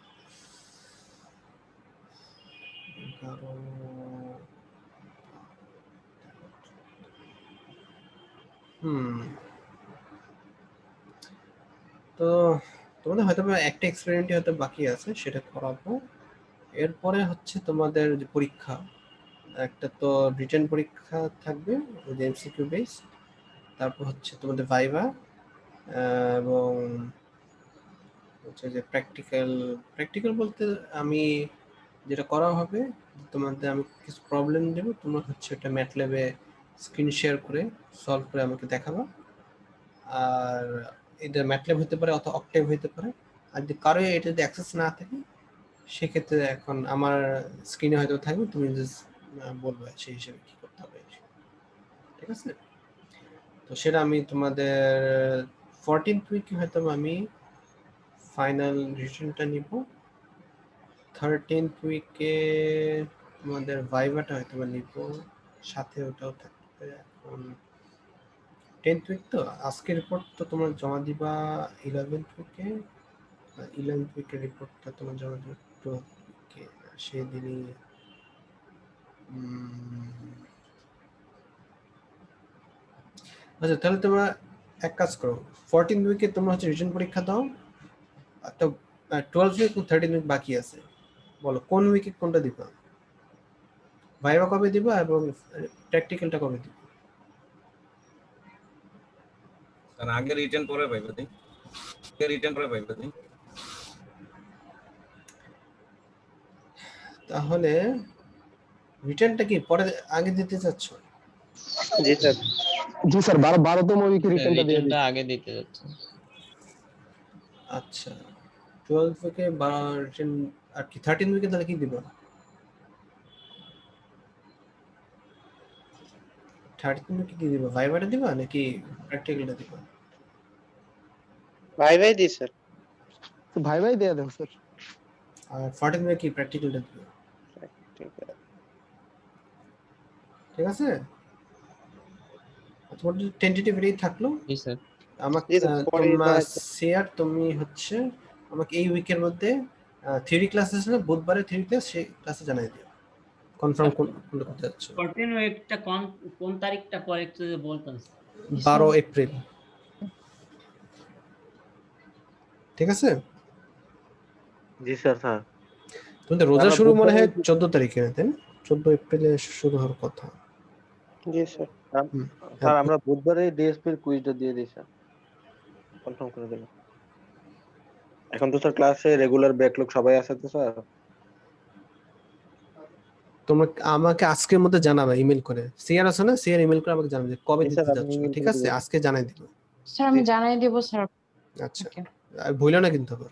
তো তোমাদের হয়তো বা একটা এক্সপেরিমেন্টই হয়তো বাকি আছে, সেটা করাবো। এরপরে হচ্ছে তোমাদের যে পরীক্ষা, একটা তো রিটেন পরীক্ষা থাকবে ওই যে এমসিকিউ বেস, তারপর হচ্ছে তোমাদের ভাইভা, এবং হচ্ছে যে প্র্যাকটিক্যাল বলতে আমি যেটা করা হবে, তোমাদের আমি কিছু প্রবলেম দেব, তোমরা হচ্ছে এটা ম্যাটল্যাবে স্ক্রিন শেয়ার করে সলভ করে আমাকে দেখাবা। আর এটা ম্যাটল্যাব হতে পারে অথবা অক্টেভ হতে পারে। আর যদি কারো এটা যদি অ্যাক্সেস না থাকে, সেক্ষেত্রে এখন আমার স্ক্রিনে হয়তো থাকবে, তুমি জাস্ট বলবে সেই হিসেবে কি করতে হবে, ঠিক আছে? তো সেটা আমি তোমাদের 14th উইকে হয়তো আমি ফাইনাল রিটেনটা নিব। 13th উইকে তোমাদের ভাইভাটা হয়তো নিব, সাথে ওটাও থাকবে। এখন 10th উইক তো আজকের রিপোর্ট তো তোমরা জমা দিবা 11th উইকে, 11th উইকের রিপোর্টটা তোমার জমা দিবা 12th উইকে, সেদিনই। আচ্ছা, তাহলে তোমরা এক কাজ করো, 14th উইকে তোমরা হচ্ছে রিটেন পরীক্ষা দাও। তো 12th উইক ও 13th উইক বাকি আছে, বলো কোন উইকে কোনটা দিবা, ভাইভা কবে দিবা এবং প্র্যাকটিক্যালটা কবে দিবা? স্যার আগে রিটেন পরে পাইবে দিই, রিটেন পরে পাইবে দিই। তাহলে রিটেনটা কি পরে আগে দিতে চাচ্ছ? জি স্যার। জি স্যার 12তম উইকে রিটার্নটা দিয়ে রিটার্নটা দিই। আগে দিতে যাচ্ছে। আচ্ছা, 12th উইকে রিটেন, আর কি 13th উইকে তাহলে কি দিবা? 13th উইকে কি দিবা, ভাইভাটা দিবা নাকি প্র্যাকটিক্যালটা দিবা? ভাই দি স্যার। তো ভাই দিয়ে দেন স্যার। আর 14th উইকে কি প্র্যাকটিক্যালটা দিবা? ঠিক আছে, তোমার টেন্টেটিভ রেট থাকলো। জি স্যার। আমাকে জি স্যার, পরে তোমার জানাচ্ছি। শেয়ার, তুমি হচ্ছে আমাকে এই উইকের মধ্যে থিওরি ক্লাস আছে না, বুধবারে থিওরি ক্লাস, সেই ক্লাসে জানাই দিও কনফার্ম কোনটা করতে যাচ্ছ। 14 উইকটা কোন তারিখটা পরে একটু যদি বলতেন। 12 এপ্রিল, ঠিক আছে? জি স্যার। স্যার তোমাদের রোজা শুরু মনে হয় 14 তারিখে, তাই না? 14 এপ্রিলে শুরু হওয়ার কথা। জি স্যার। স্যার আমরা বুধবারে ডিএসপি এর কুইজটা দিয়ে দিই স্যার, কনফার্ম করে দেব। এখন তো স্যার ক্লাসে রেগুলার ব্যাকলগ সবাই আছে তো স্যার। তোমরা আমাকে আজকের মধ্যে জানাবে ইমেল করে, সিআর আছে না, সিআর ইমেল করে আমাকে জানাবে যে কবে দিতে যাচ্ছ, ঠিক আছে? আজকে জানাই দিও স্যার আমি জানাই দেব স্যার। আচ্ছা, আর ভুলো না কিন্তু আবার,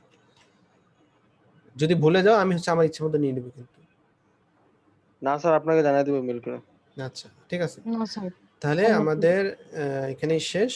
যদি ভুলে যাও আমি হচ্ছে আমার ইচ্ছে মতো নিয়ে নেব কিন্তু। না স্যার আপনাকে জানাই দেব মেল করে। আচ্ছা, ঠিক আছে, না স্যার। তাহলে আমাদের এখানেই শেষ।